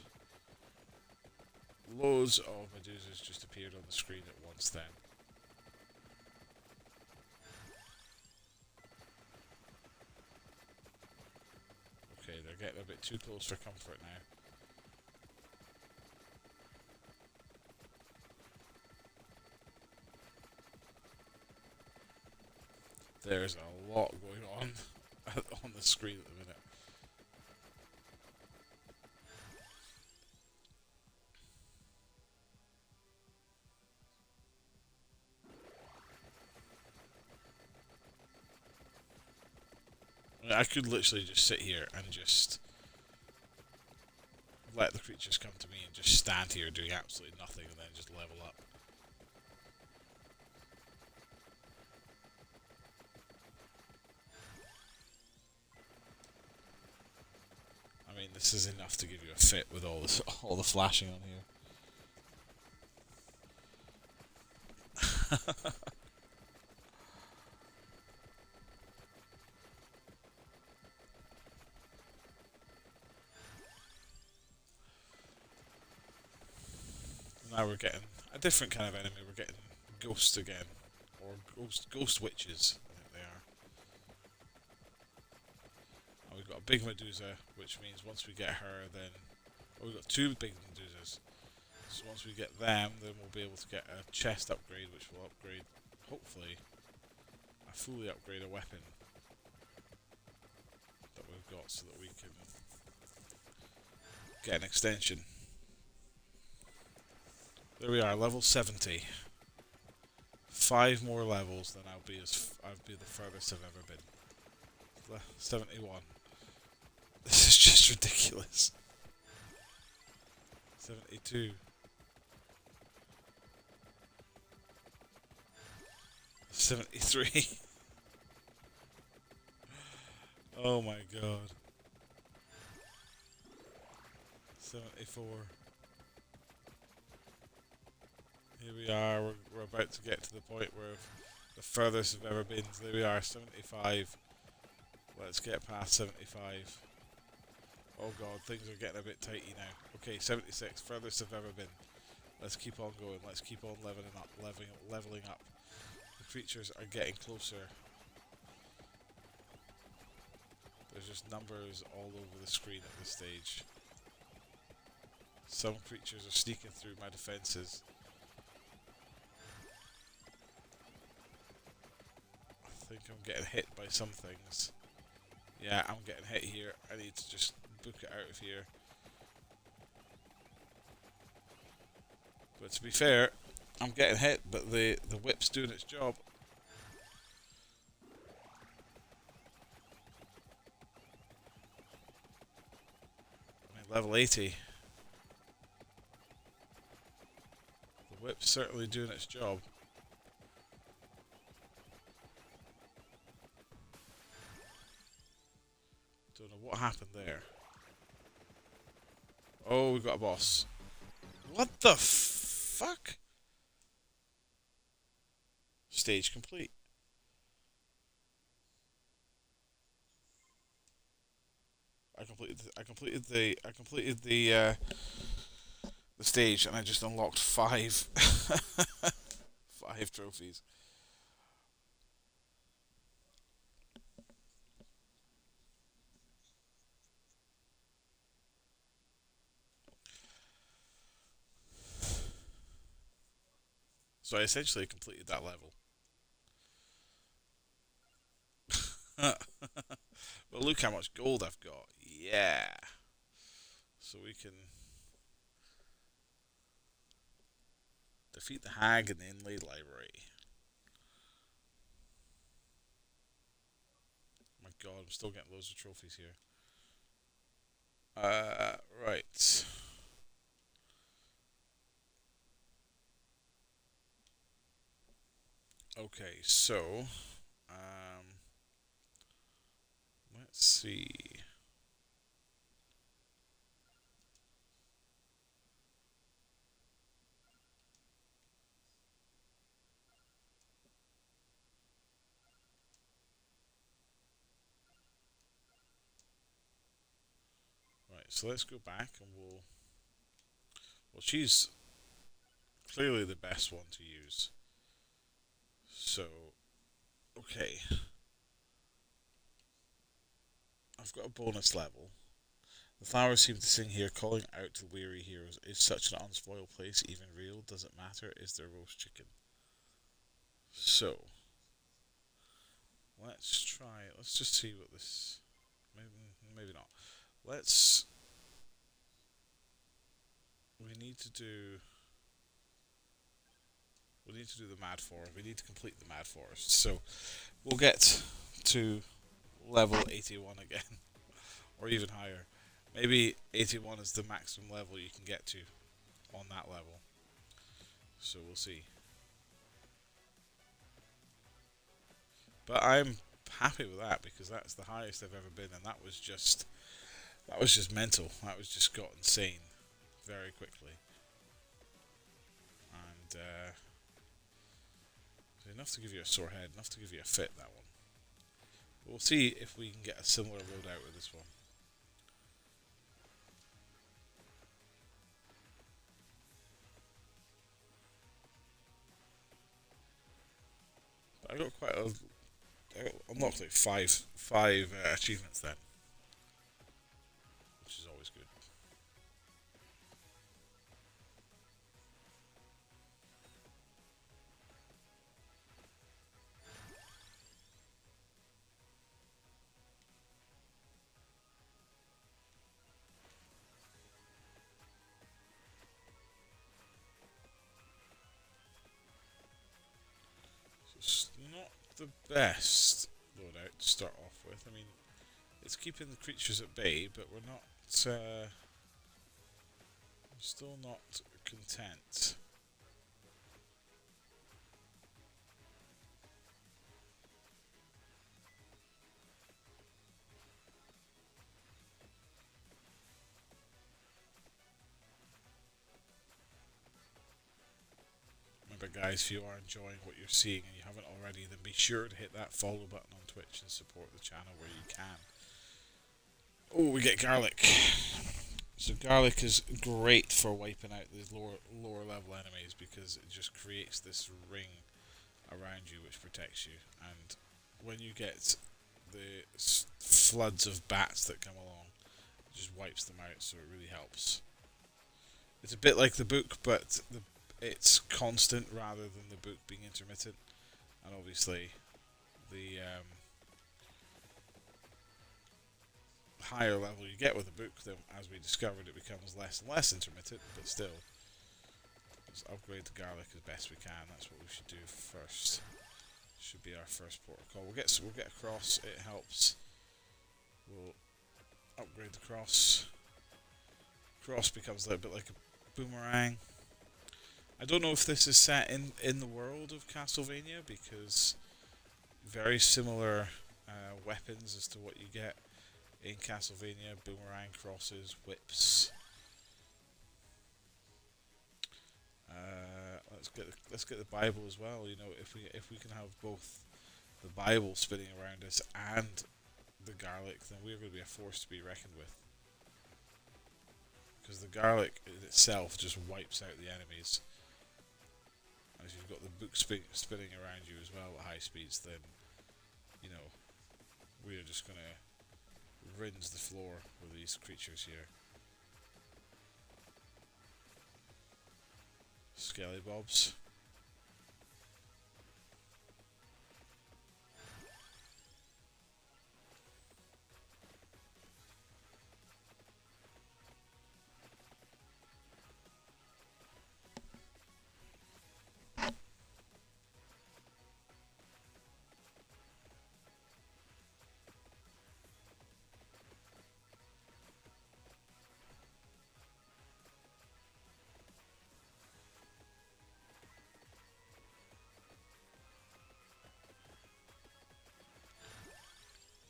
Loads of Medusas just appeared on the screen at once. Then. Okay, they're getting a bit too close for comfort now. There's a lot going on the screen at the minute. I mean, I could literally just sit here and just let the creatures come to me and just stand here doing absolutely nothing and then just level up. I mean, this is enough to give you a fit with all this, all the flashing on here. Now we're getting a different kind of enemy. We're getting ghosts again, or ghost witches, I think they are. And we've got a big Medusa, which means once we get her, then we've got two big Medusas. So once we get them, then we'll be able to get a chest upgrade, which will upgrade, hopefully, fully upgrade a weapon that we've got, so that we can get an extension. There we are, level 70. 5 more levels, then I'll be the furthest I've ever been. 71. This is just ridiculous. 72. 73. Oh my god. 74. Here we are, we're about to get to the point where the furthest I've ever been. So there we are, 75. Let's get past 75. Oh god, things are getting a bit tighty now. Okay, 76, furthest I've ever been. Let's keep on going, let's keep on leveling up. The creatures are getting closer. There's just numbers all over the screen at this stage. Some creatures are sneaking through my defences. I think I'm getting hit by some things. Yeah, I'm getting hit here. I need to just book it out of here. But to be fair, I'm getting hit, but the whip's doing its job. I mean, level 80. The whip's certainly doing its job. Don't know what happened there. Oh, we've got a boss. What the fuck? Stage complete. I completed the stage, and I just unlocked 5 5 trophies. So I essentially completed that level. But look how much gold I've got. Yeah. So we can defeat the hag in the inlaid library. Oh my god, I'm still getting loads of trophies here. Right. Okay, so let's see. Right, so let's go back and well, she's clearly the best one to use. So, okay. I've got a bonus level. The flowers seem to sing here, calling out to weary heroes. Is such an unspoiled place even real? Does it matter? Is there roast chicken? So, Let's try. Let's just see what this. Maybe not. Let's. We need to do. We need to do the Mad Forest. We need to complete the Mad Forest. So we'll get to level 81 again, or even higher. Maybe 81 is the maximum level you can get to on that level. So we'll see. But I'm happy with that because that's the highest I've ever been, and that was just mental. That was just got insane very quickly, and enough to give you a sore head, enough to give you a fit. That one. We'll see if we can get a similar loadout with this one. I got quite a. I unlocked like five achievements then, which is always good. It's not the best loadout to start off with. I mean, it's keeping the creatures at bay, but we're not. We're still not content. Remember, guys, if you are enjoying what you're seeing and you haven't already, then be sure to hit that follow button on Twitch and support the channel where you can. Oh, we get garlic. So garlic is great for wiping out these lower level enemies because it just creates this ring around you which protects you. And when you get the floods of bats that come along, it just wipes them out, so it really helps. It's a bit like the book, but it's constant rather than the book being intermittent. And obviously, the higher level you get with the book, then as we discovered, it becomes less and less intermittent. But still, let's upgrade the garlic as best we can. That's what we should do first. Should be our first protocol. We'll get a cross. It helps. We'll upgrade the cross. Cross becomes a little bit like a boomerang. I don't know if this is set in the world of Castlevania because very similar weapons as to what you get in Castlevania: boomerang, crosses, whips. Let's get the Bible as well. You know, if we can have both the Bible spinning around us and the garlic, then we're going to be a force to be reckoned with. Because the garlic in itself just wipes out the enemies. And if you've got the book spinning around you as well at high speeds, then you know we are just going to rinse the floor with these creatures here. Skelly Bobs.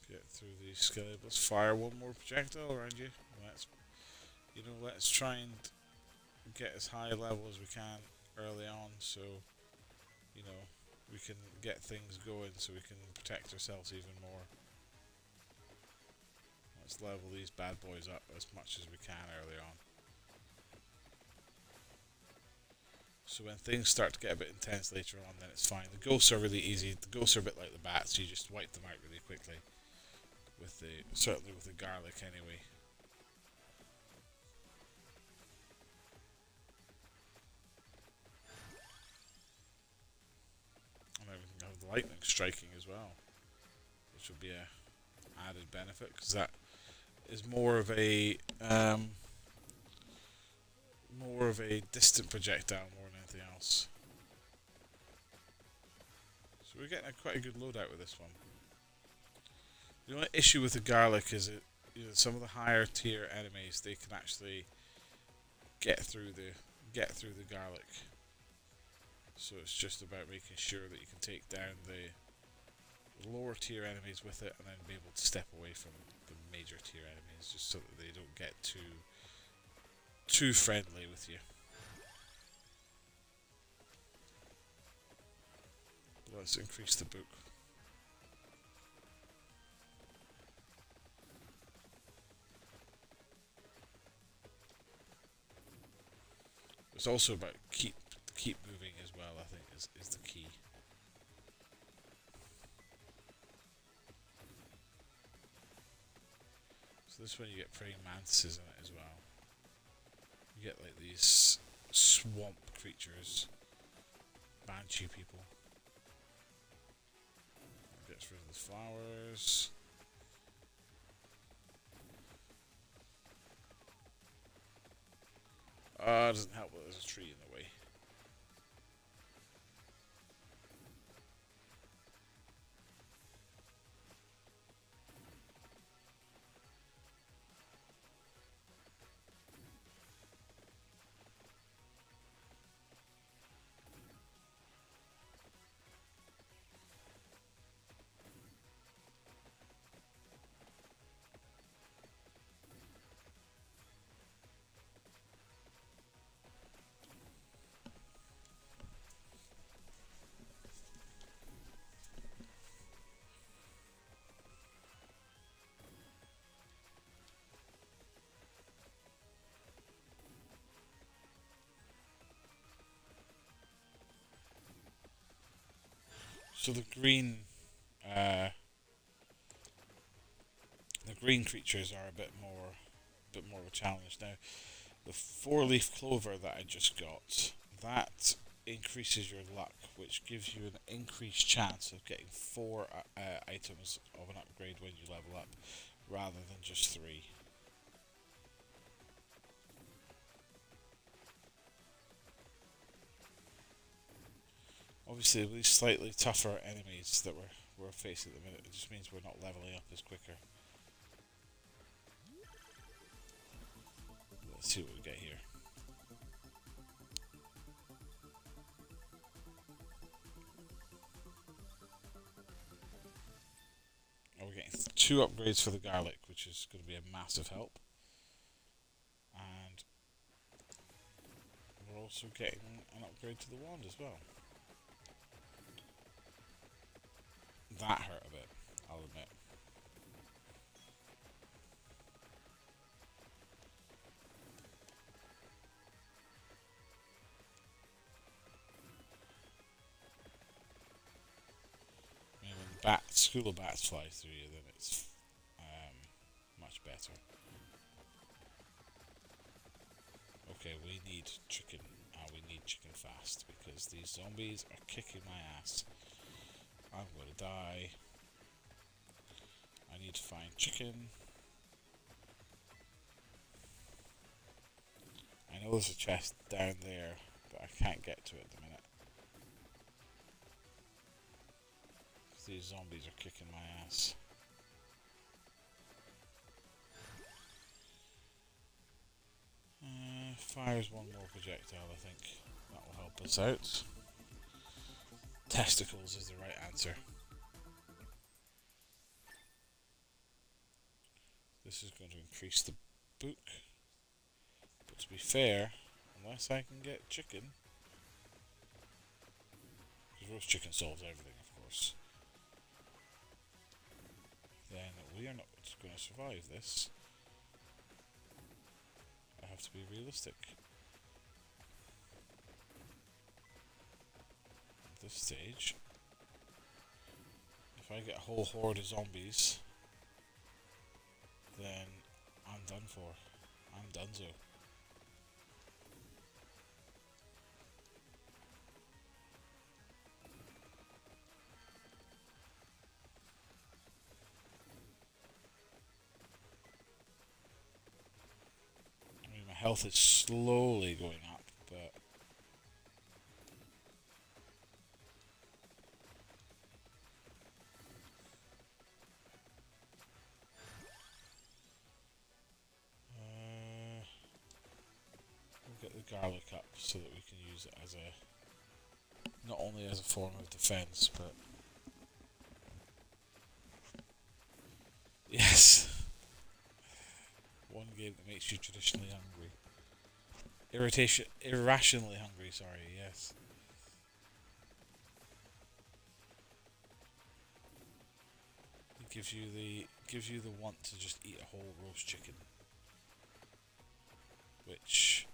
Get through these skelly. Let's fire one more projectile around you. Let's try and get as high a level as we can early on, so we can get things going, so we can protect ourselves even more. Let's level these bad boys up as much as we can early on. So when things start to get a bit intense later on, then it's fine. The ghosts are really easy. The ghosts are a bit like the bats. You just wipe them out really quickly. Certainly with the garlic anyway. And then we can have the lightning striking as well. which will be a added benefit because that is more of a distant projectile more than anything else. So we're getting quite a good loadout with this one. The only issue with the garlic is it, some of the higher tier enemies, they can actually get through the garlic. So it's just about making sure that you can take down the lower tier enemies with it, and then be able to step away from the major tier enemies, just so that they don't get too friendly with you. Let's increase the book. It's also about keep moving as well, I think, is the key. So this one you get praying mantises in it as well. You get like these swamp creatures, banshee people. Gets rid of the flowers. It doesn't help that there's a tree in the way. So the green creatures are a bit more of a challenge. Now, the 4-leaf clover that I just got, that increases your luck, which gives you an increased chance of getting 4 items of an upgrade when you level up, rather than just 3. Obviously, these slightly tougher enemies that we're facing at the minute, it just means we're not leveling up as quicker. Let's see what we get here. Oh, we're getting 2 upgrades for the garlic, which is going to be a massive help. And we're also getting an upgrade to the wand as well. That hurt a bit, I'll admit. I mean, when school of bats fly through you, then it's much better. Okay, we need chicken, and we need chicken fast, because these zombies are kicking my ass. I'm gonna die. I need to find chicken. I know there's a chest down there, but I can't get to it at the minute. These zombies are kicking my ass. Fires 1 more projectile, I think. That will help us out. Testicles is the right answer. This is going to increase the book. But to be fair, unless I can get chicken, because roast chicken solves everything, of course, then we are not going to survive this. I have to be realistic. At this stage, if I get a whole horde of zombies, then I'm done for. I'm donezo. health is slowly going up, but we'll get the garlic up so that we can use it as a, not only as a form of defense, but yes, one game that makes you traditionally hungry. Irrationally hungry, sorry, yes. It gives you the want to just eat a whole roast chicken. Which,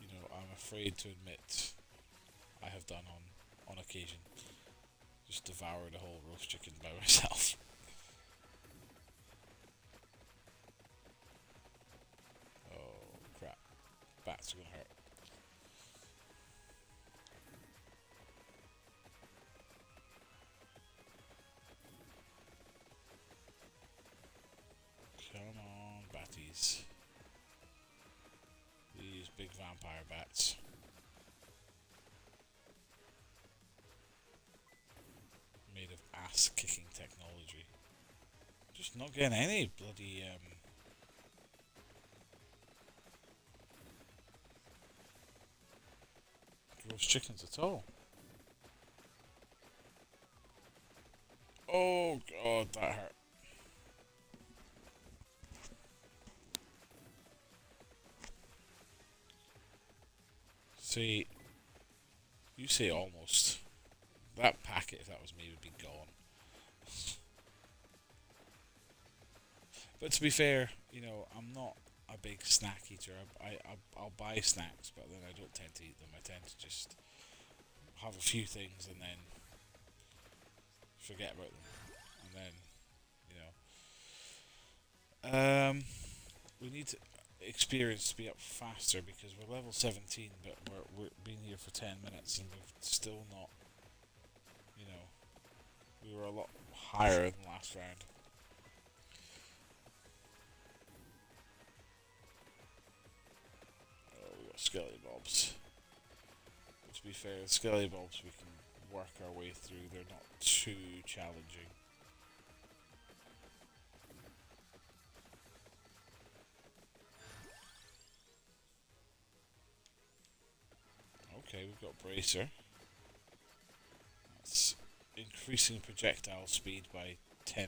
you know, I'm afraid to admit I have done on occasion. Just devoured a whole roast chicken by myself. Oh crap. Bats are gonna hurt. Come on, batties. These big vampire bats. Made of ass-kicking technology. Just not getting any bloody roast chickens at all. Oh god, that hurt. See, you say almost. That packet, if that was me, would be gone. But to be fair, you know, I'm not a big snack eater. I'll buy snacks, but then I don't tend to eat them. I tend to just have a few things and then forget about them. And then, you know, we need experience to be up faster because we're level 17, but we're been here for 10 minutes and we've still not, you know, we were a lot higher than last round. Oh, we got skelly bobs. But to be fair, the skelly bobs we can work our way through. They're not too challenging. Okay, we've got bracer. That's increasing projectile speed by 10%.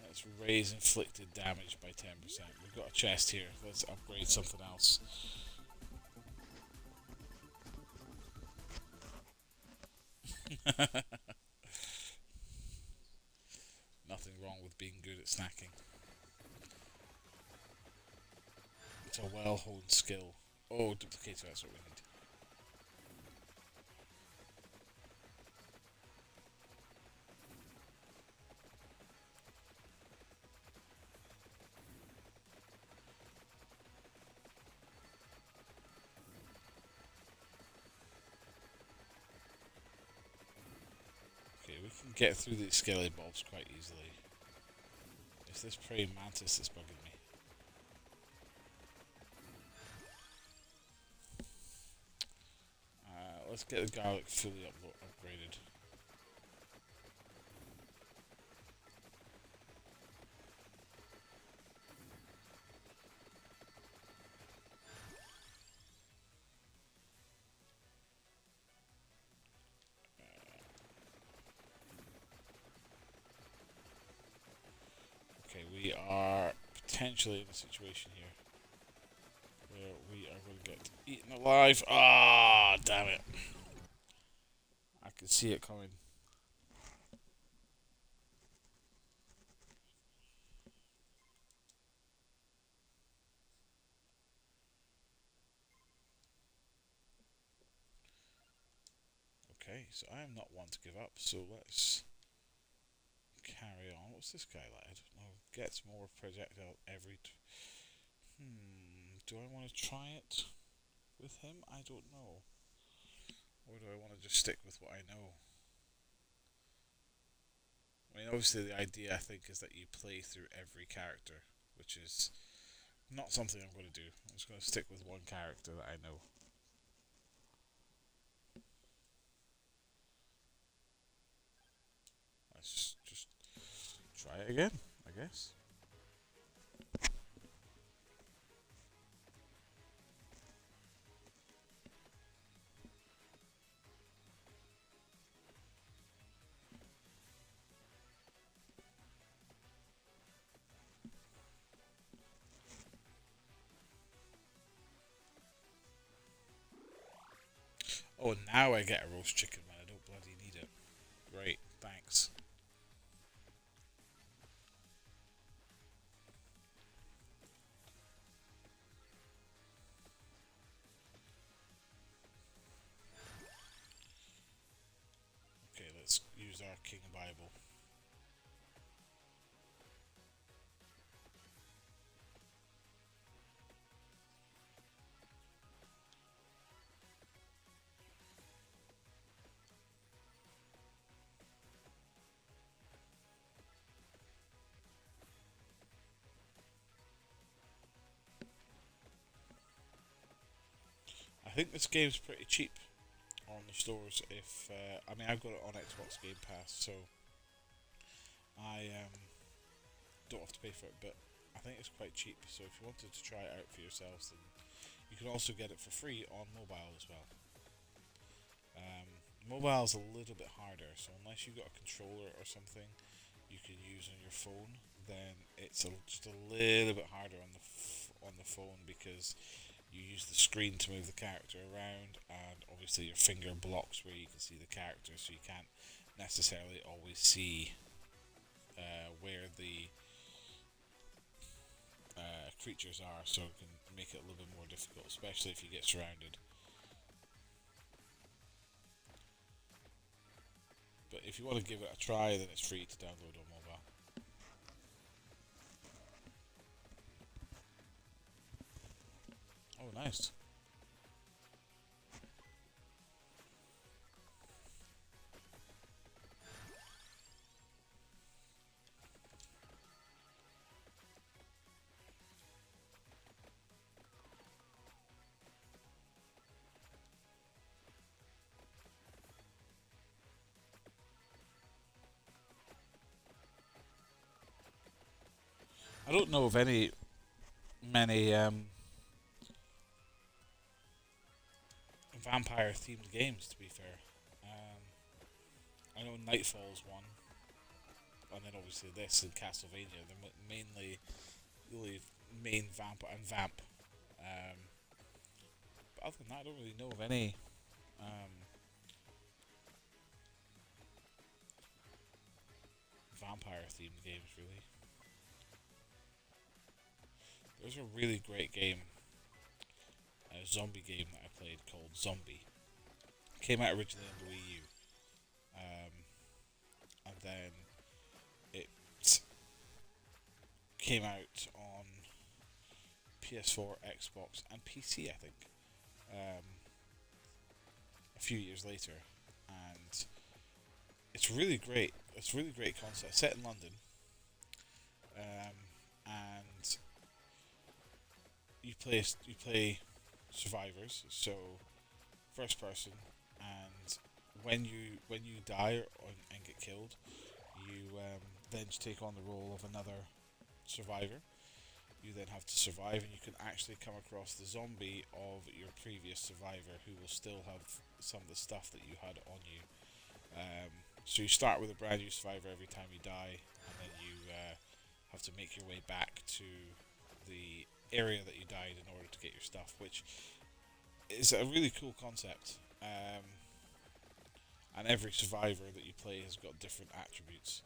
Let's raise inflicted damage by 10%. We've got a chest here. Let's upgrade something else. Nothing wrong with being good at snacking. It's a well-honed skill. Oh, duplicator, that's what we need. Okay, we can get through these skelly bulbs quite easily. It's this praying mantis that's bugging me. Let's get the garlic fully upgraded. Okay, we are potentially in a situation here where we are going to get eaten alive. Ah, damn it. I can see it coming. Okay, so I am not one to give up, so let's carry on. What's this guy like? I don't know. Gets more projectile every. Do I want to try it with him? I don't know. Or do I want to just stick with what I know? I mean, obviously, the idea I think is that you play through every character, which is not something I'm going to do. I'm just going to stick with one character that I know. Let's just try it again, I guess. Oh, now I get a roast chicken when I don't bloody need it. Great, thanks. Okay, let's use our King Bible. I think this game's pretty cheap on the stores. If I mean, I've got it on Xbox Game Pass, so I don't have to pay for it. But I think it's quite cheap. So if you wanted to try it out for yourselves, then you can also get it for free on mobile as well. Mobile's a little bit harder, so unless you've got a controller or something you can use on your phone, then it's just a little bit harder on the phone because you use the screen to move the character around, and obviously your finger blocks where you can see the character, so you can't necessarily always see where the creatures are, so it can make it a little bit more difficult, especially if you get surrounded. But if you want to give it a try, then it's free to download on mobile. Oh, nice. I don't know of many vampire themed games, to be fair. I know Nightfall's one, and then obviously this and Castlevania. They're mainly really main vamp and vamp. But other than that, I don't really know of any vampire themed games really. There's a really great game, a zombie game that I played called Zombie. It came out originally on the Wii U, and then it came out on PS4, Xbox, and PC. I think a few years later, and it's really great. It's a really great concept. Set in London, and you play survivors, so first person, and when you die and get killed, you then take on the role of another survivor. You then have to survive, and you can actually come across the zombie of your previous survivor, who will still have some of the stuff that you had on you. So you start with a brand new survivor every time you die, and then you have to make your way back to the area that you died in order to get your stuff, which is a really cool concept. And every survivor that you play has got different attributes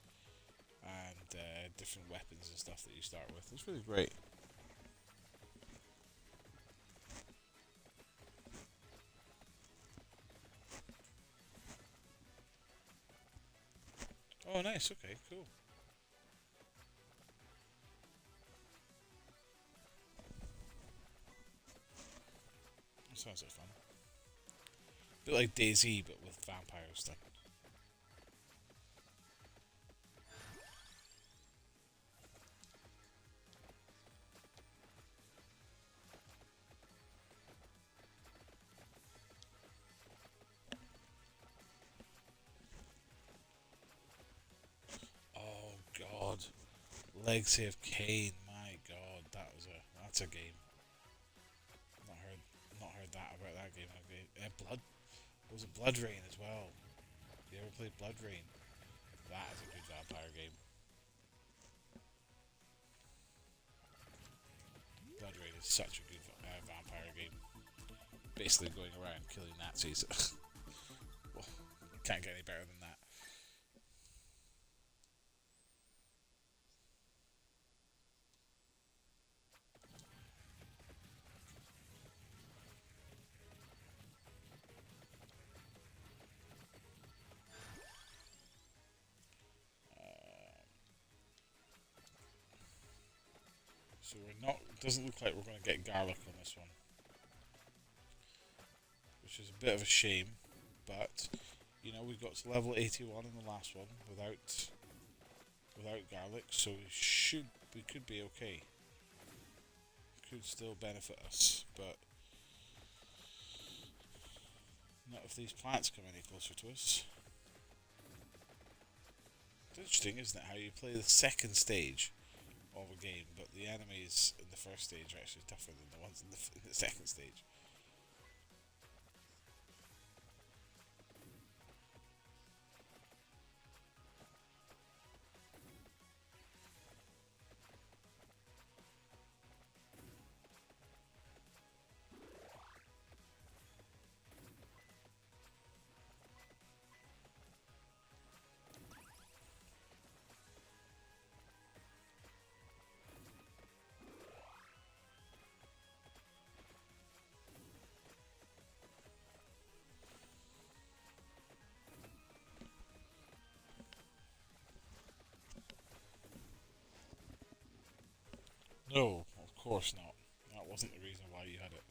and different weapons and stuff that you start with. It's really great. Oh, nice. Okay, cool. Sounds like fun. A bit like DayZ, but with vampires then. Oh god. Legacy of Kain, my god, that's a game. Not heard that about that game. Was it Blood Rain as well? You ever played Blood Rain? That is a good vampire game. Blood Rain is such a good vampire game. Basically going around killing Nazis. Well, can't get any better than that. So we're not. Doesn't look like we're going to get garlic on this one, which is a bit of a shame. But you know, we got to level 81 in the last one without garlic, so we could be okay. Could still benefit us, but not if these plants come any closer to us. It's interesting, isn't it, how you play the second stage of a game, but the enemies in the first stage are actually tougher than the ones in the second stage. No, of course not. That wasn't the reason why you had it.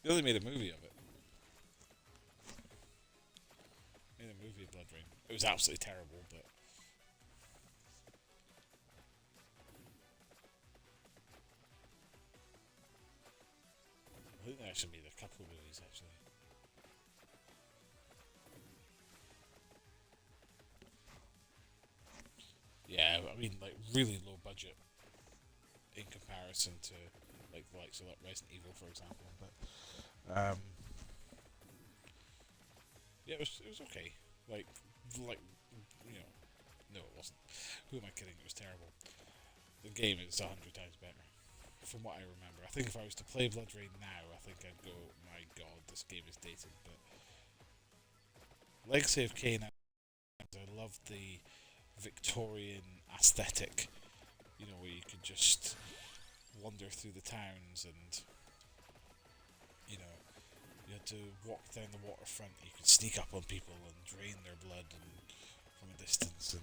You only made a movie of it. Made a movie of Blood Rain. It was absolutely terrible, but I think they actually made a couple of movies actually. Yeah, I mean, like really low budget in comparison to like the likes of like Resident Evil, for example. But yeah, it was okay. Like you know, no, it wasn't. Who am I kidding? It was terrible. The game is 100 times better, from what I remember. I think if I was to play Blood Rain now, I think I'd go, my god, this game is dated. But Legacy of Kain, I love the Victorian aesthetic. You know, where you could just wander through the towns and, you know, you had to walk down the waterfront. You could sneak up on people and drain their blood from a distance, and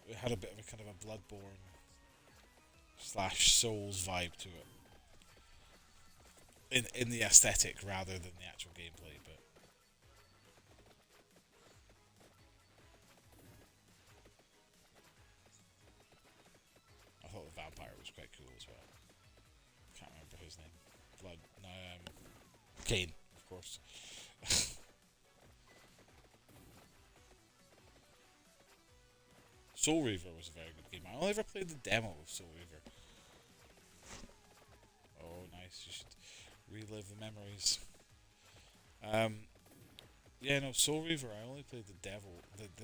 it had a bit of a kind of a Bloodborne slash Souls vibe to it. In the aesthetic rather than the actual gameplay, but I thought the vampire was quite cool as well. Can't remember his name. Kain, of course. Soul Reaver was a very good game. I only ever played the demo of Soul Reaver. Oh, nice. You should relive the memories. Yeah, no, Soul Reaver, I only played the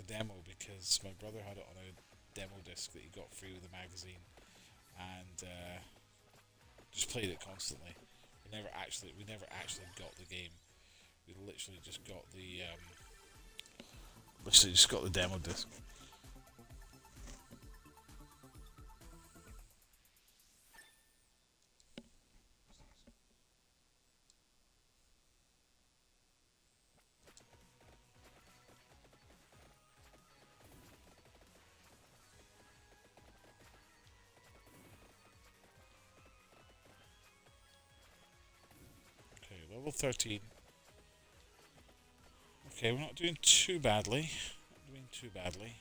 demo because my brother had it on a demo disc that he got free with the magazine, and just played it constantly. We never actually got the game. We literally just got the demo disc. Level 13. Okay, we're not doing too badly. Not doing too badly.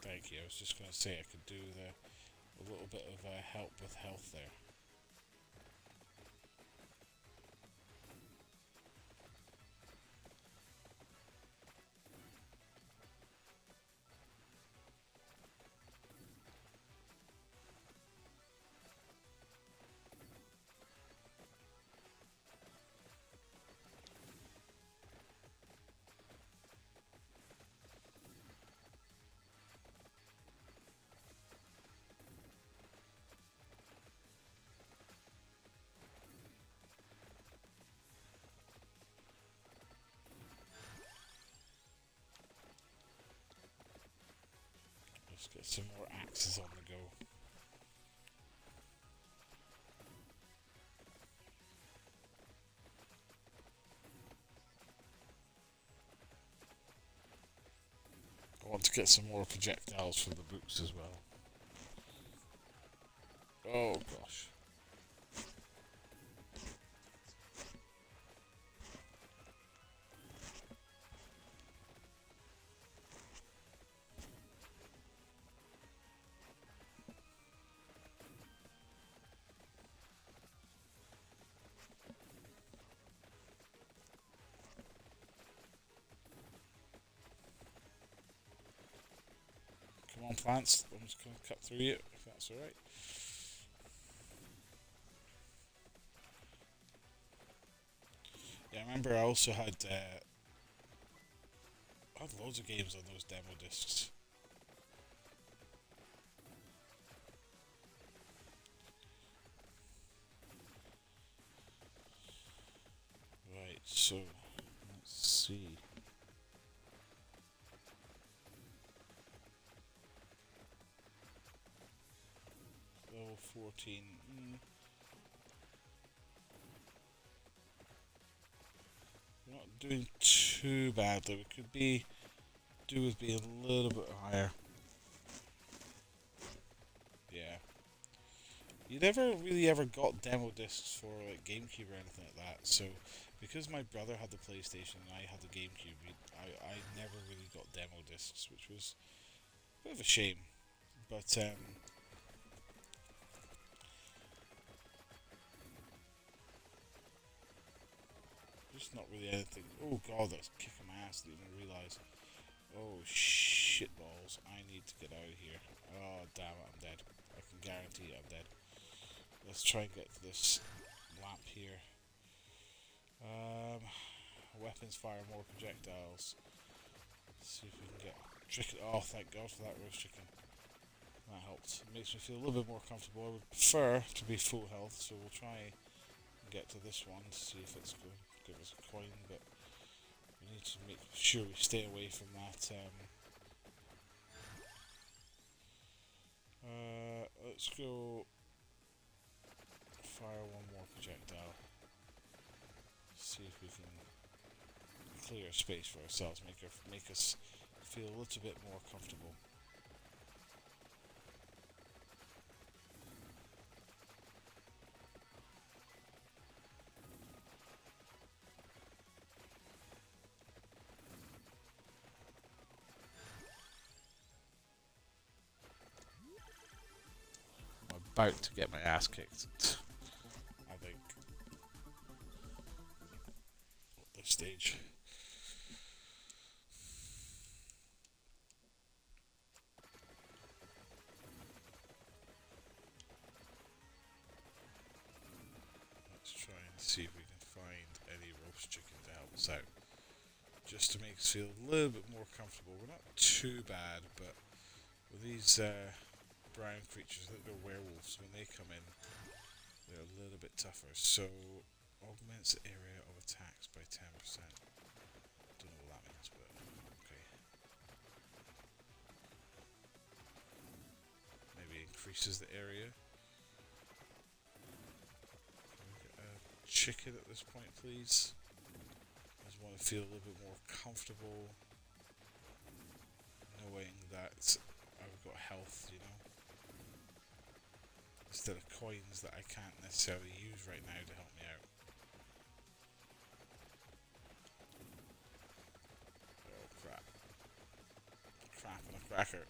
Thank you. I was just going to say I could do a little bit of help with health there. Let's get some more axes on the go. I want to get some more projectiles for the boots as well. Oh gosh. Come on, plants. I'm just going to cut through you, if that's alright. Yeah, I remember I also had loads of games on those demo discs. Right, so let's see. Level 14. We're not doing too badly. We could do with being a little bit higher. Yeah. You never really ever got demo discs for like GameCube or anything like that. So because my brother had the PlayStation and I had the GameCube, I never really got demo discs, which was a bit of a shame. But just not really anything. Oh god, that's kicking my ass. Didn't even realise. Oh shit balls! I need to get out of here. Oh damn it, I'm dead. I can guarantee I'm dead. Let's try and get to this lamp here. Weapons fire more projectiles. Let's see if we can get chicken. Oh, thank God for that roast chicken. That helped. It makes me feel a little bit more comfortable. I would prefer to be full health, so we'll try and get to this one to see if it's going to give us a coin, but we need to make sure we stay away from that. Let's go fire one more projectile. See if we can clear space for ourselves, make us feel a little bit more comfortable. I'm about to get my ass kicked, I think, at this stage. Let's try and see if we can find any roast chicken to help us out, just to make us feel a little bit more comfortable. We're not too bad, but with these brown creatures, I think they're werewolves, when they come in, they're a little bit tougher. So, augments the area of attacks by 10%. Don't know what that means, but okay. Maybe increases the area. Can we get a chicken at this point, please? I just want to feel a little bit more comfortable knowing that I've got health, you know. instead of coins that I can't necessarily use right now to help me out. Oh crap. Crap and a cracker.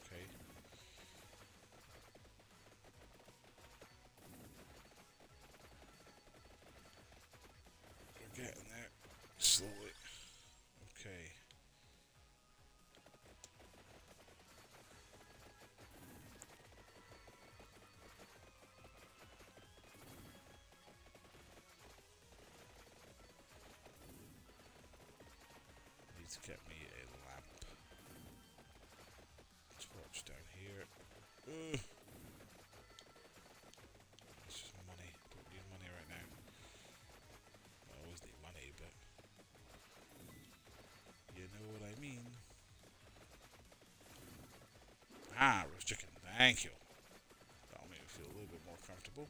Okay. We're getting there. Slowly. Okay. Need to get me a lamp. Torch down here. Ugh. It's just money. Don't need money right now. I always need money, but you know what I mean. Ah, roast chicken. Thank you. That'll make me feel a little bit more comfortable.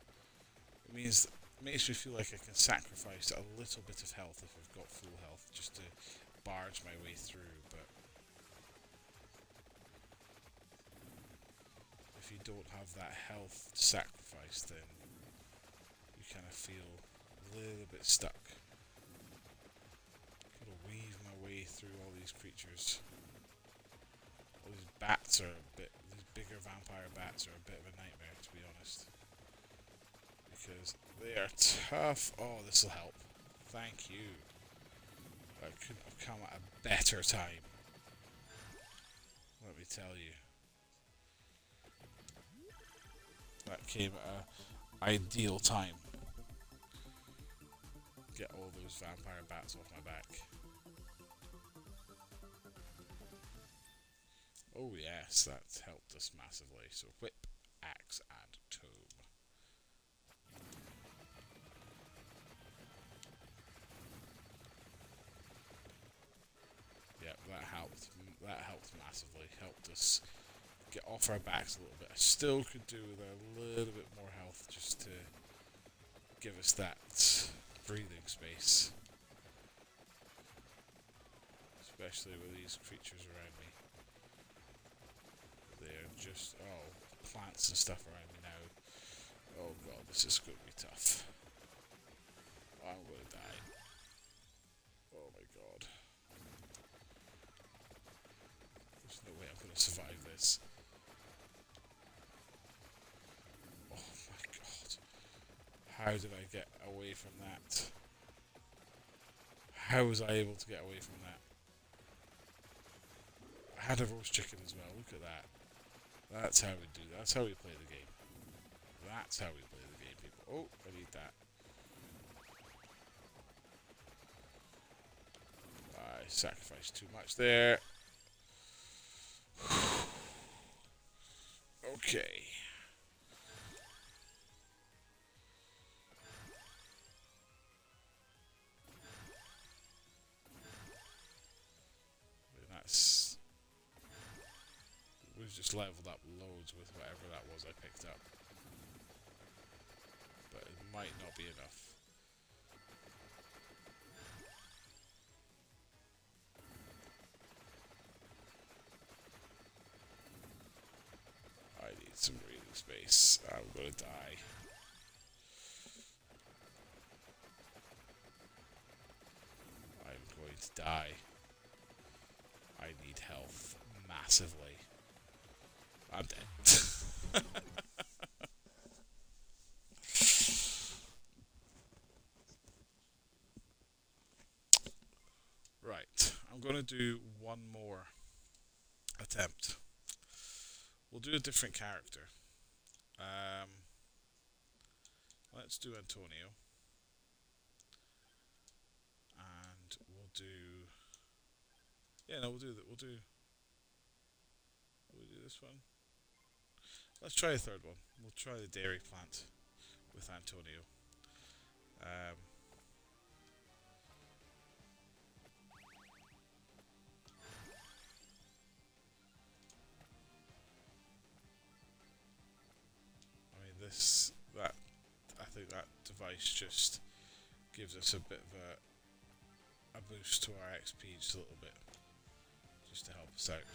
It makes me feel like I can sacrifice a little bit of health if I've got full health, just to barge my way through. But if you don't have that health sacrifice, then you kind of feel a little bit stuck. Gotta weave my way through all these creatures. All these bats are a bit. These bigger vampire bats are a bit of a nightmare, to be honest. Because they are tough. Oh, this will help. Thank you. I couldn't have come at a better time. Let me tell you. That came at an ideal time. Get all those vampire bats off my back. Oh yes, that's helped us massively. So whip, axe, and tome. Yep, that helped. That helped massively. Helped us get off our backs a little bit. I still could do with a little bit more health just to give us that breathing space. Especially with these creatures around me. They're just, plants and stuff around me now. Oh god, this is going to be tough. I'm going to die. Oh my god. There's no way I'm going to survive this. Oh my god. How did I get away from that? How was I able to get away from that? I had a roast chicken as well, look at that. That's how we do that. That's how we play the game. That's how we play the game, people. Oh, I need that. I sacrificed too much there. Okay. That's... We've just leveled up loads with whatever that was I picked up. But it might not be enough. I need some breathing space. I'm gonna die. I'm going to die. I need health massively. I'm dead. Right, I'm going to do one more attempt. We'll do a different character. Let's do Antonio. And we'll do... Yeah, no, we'll do that. We'll do this one. Let's try a third one. We'll try the dairy plant with Antonio. I mean, I think that device just gives us a bit of a boost to our XP just a little bit, just to help us out.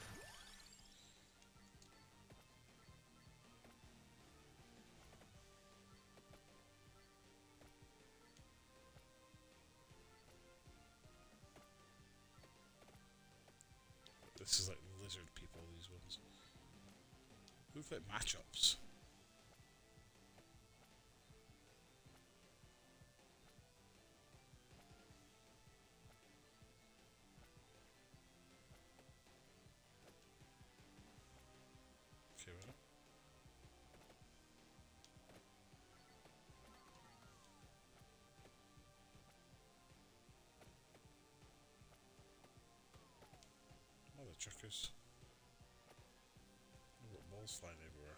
Look like matchups. Okay, well. Mother truckers. I've got balls flying everywhere.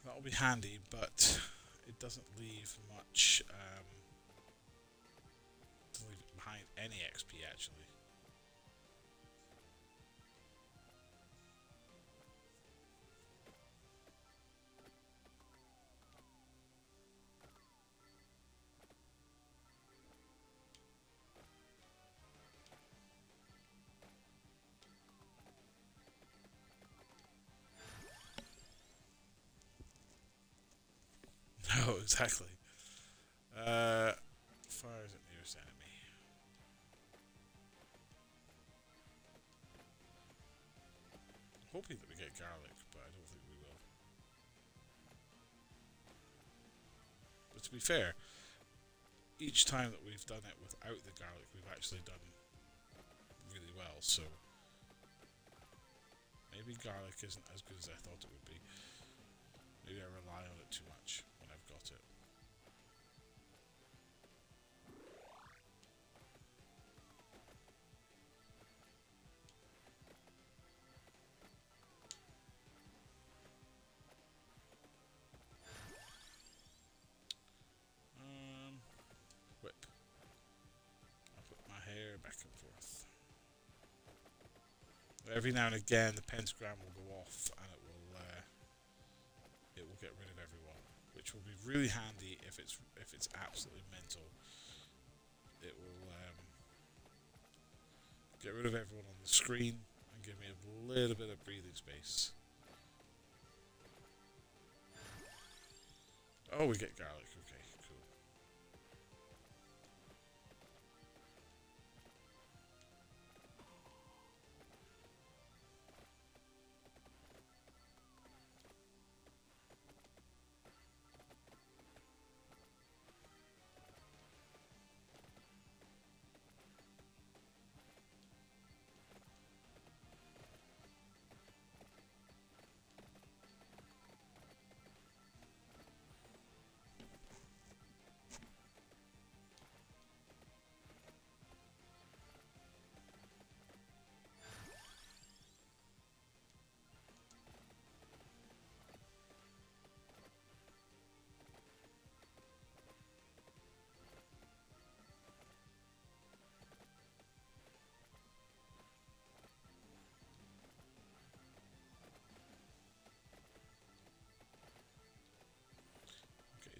That'll be handy, but it doesn't leave much. Doesn't leave behind any XP actually. No, exactly. Fires at nearest enemy. I'm hoping that we get garlic, but I don't think we will. But to be fair, each time that we've done it without the garlic, we've actually done really well, so maybe garlic isn't as good as I thought it would be. Maybe I rely on it too much when I've got it. Whip. I'll put my hair back and forth. Every now and again, the pentagram will go off, and it will get rid of everyone, which will be really handy if it's absolutely mental. It will get rid of everyone on the screen and give me a little bit of breathing space. Oh, we get garlic. Okay, cool.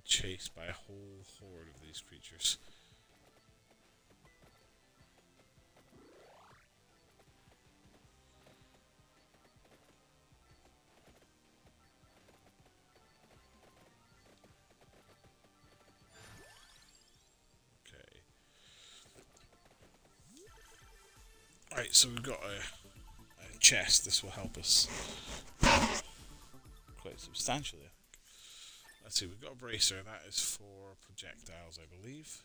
Chased by a whole horde of these creatures. Okay. Right, so we've got a chest. This will help us quite substantially. Let's see, we've got a bracer. That is for projectiles, I believe.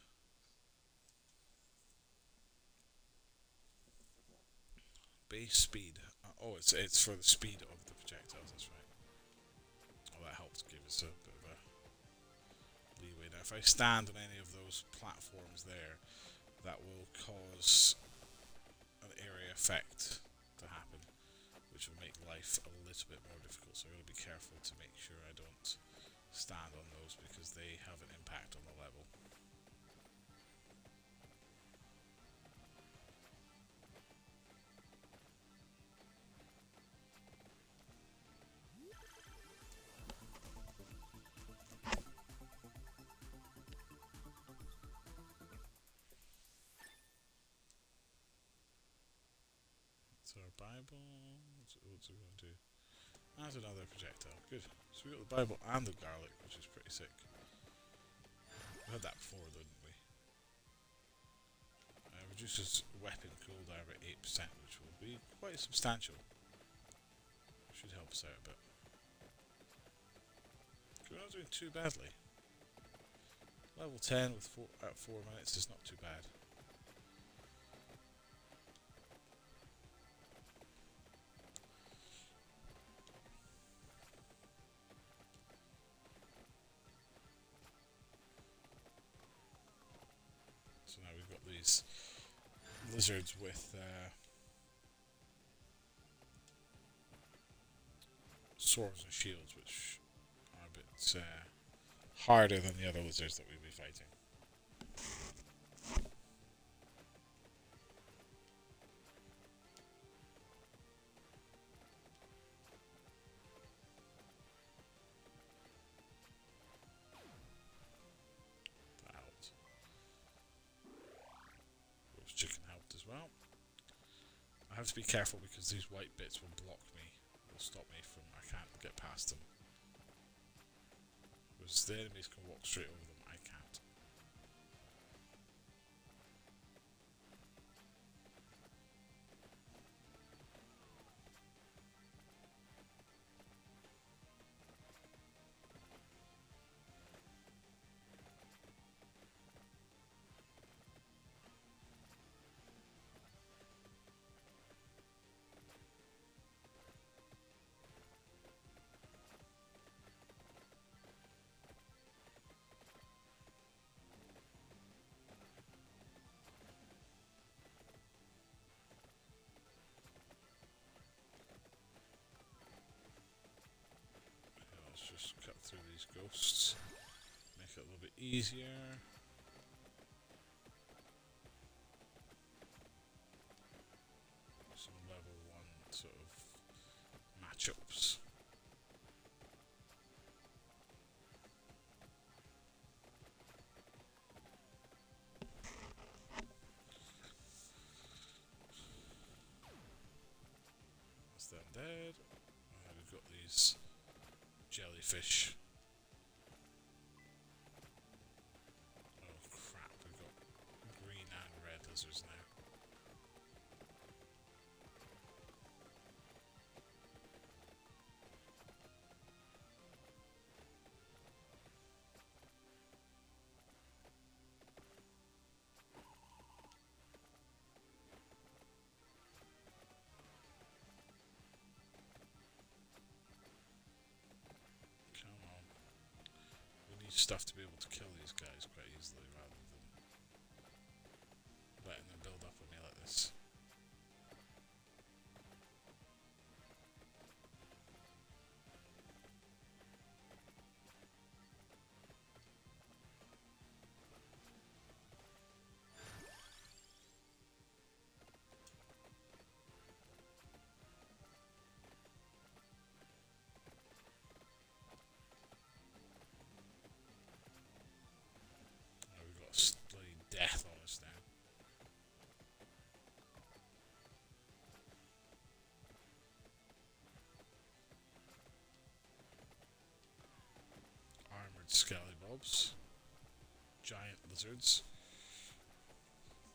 Base speed. Oh, it's for the speed of the projectiles. That's right. Oh, that helps give us a bit of a leeway. Now, if I stand on any of those platforms there, that will cause an area effect to happen, which will make life a little bit more difficult. So I've got to be careful to make sure I don't stand on those because they have an impact on the level. So our Bible, what's it going to do? Add another projectile. Good. So we got the Bible and the garlic, which is pretty sick. We had that before, didn't we? Reduces weapon cooldown by 8%, which will be quite substantial. Should help us out a bit. We're not doing too badly. Level 10 with 4 minutes is not too bad. So now we've got these lizards with swords and shields, which are a bit harder than the other lizards that we'll be fighting. That helped. Roast chicken helped as well. I have to be careful because these white bits will block me. Will stop me from... I can't get past them. Whereas the enemies can walk straight over them, I can't. Just cut through these ghosts, make it a little bit easier. Some level 1 sort of matchups. That's them dead. We've got these jellyfish. Oh crap, we've got green and red lizards now. Stuff to be able to kill these guys quite easily rather than letting them build up on me like this. Death on us now. Armored scallywobs, giant lizards,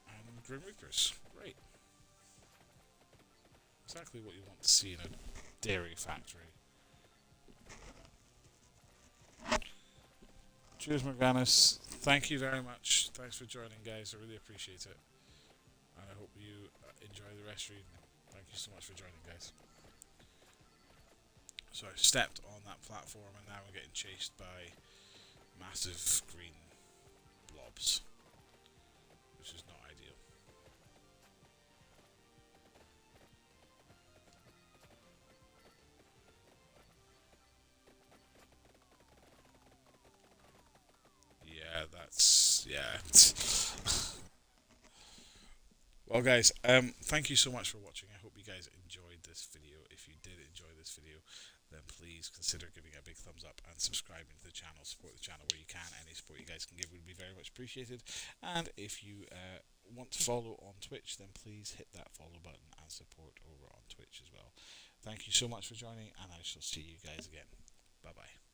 and grim reapers. Great. Exactly what you want to see in a dairy factory. Cheers, Morganus. Thank you very much. Thanks for joining, guys. I really appreciate it. And I hope you enjoy the rest of your evening. Thank you so much for joining, guys. So I stepped on that platform and now I'm getting chased by massive green blobs, which is not ideal. Yeah, that's... yeah. Well, guys, thank you so much for watching. I hope you guys enjoyed this video. If you did enjoy this video, then please consider giving it a big thumbs up and subscribing to the channel. Support the channel where you can. Any support you guys can give would be very much appreciated. And if you want to follow on Twitch, then please hit that follow button and support over on Twitch as well. Thank you so much for joining, and I shall see you guys again. Bye-bye.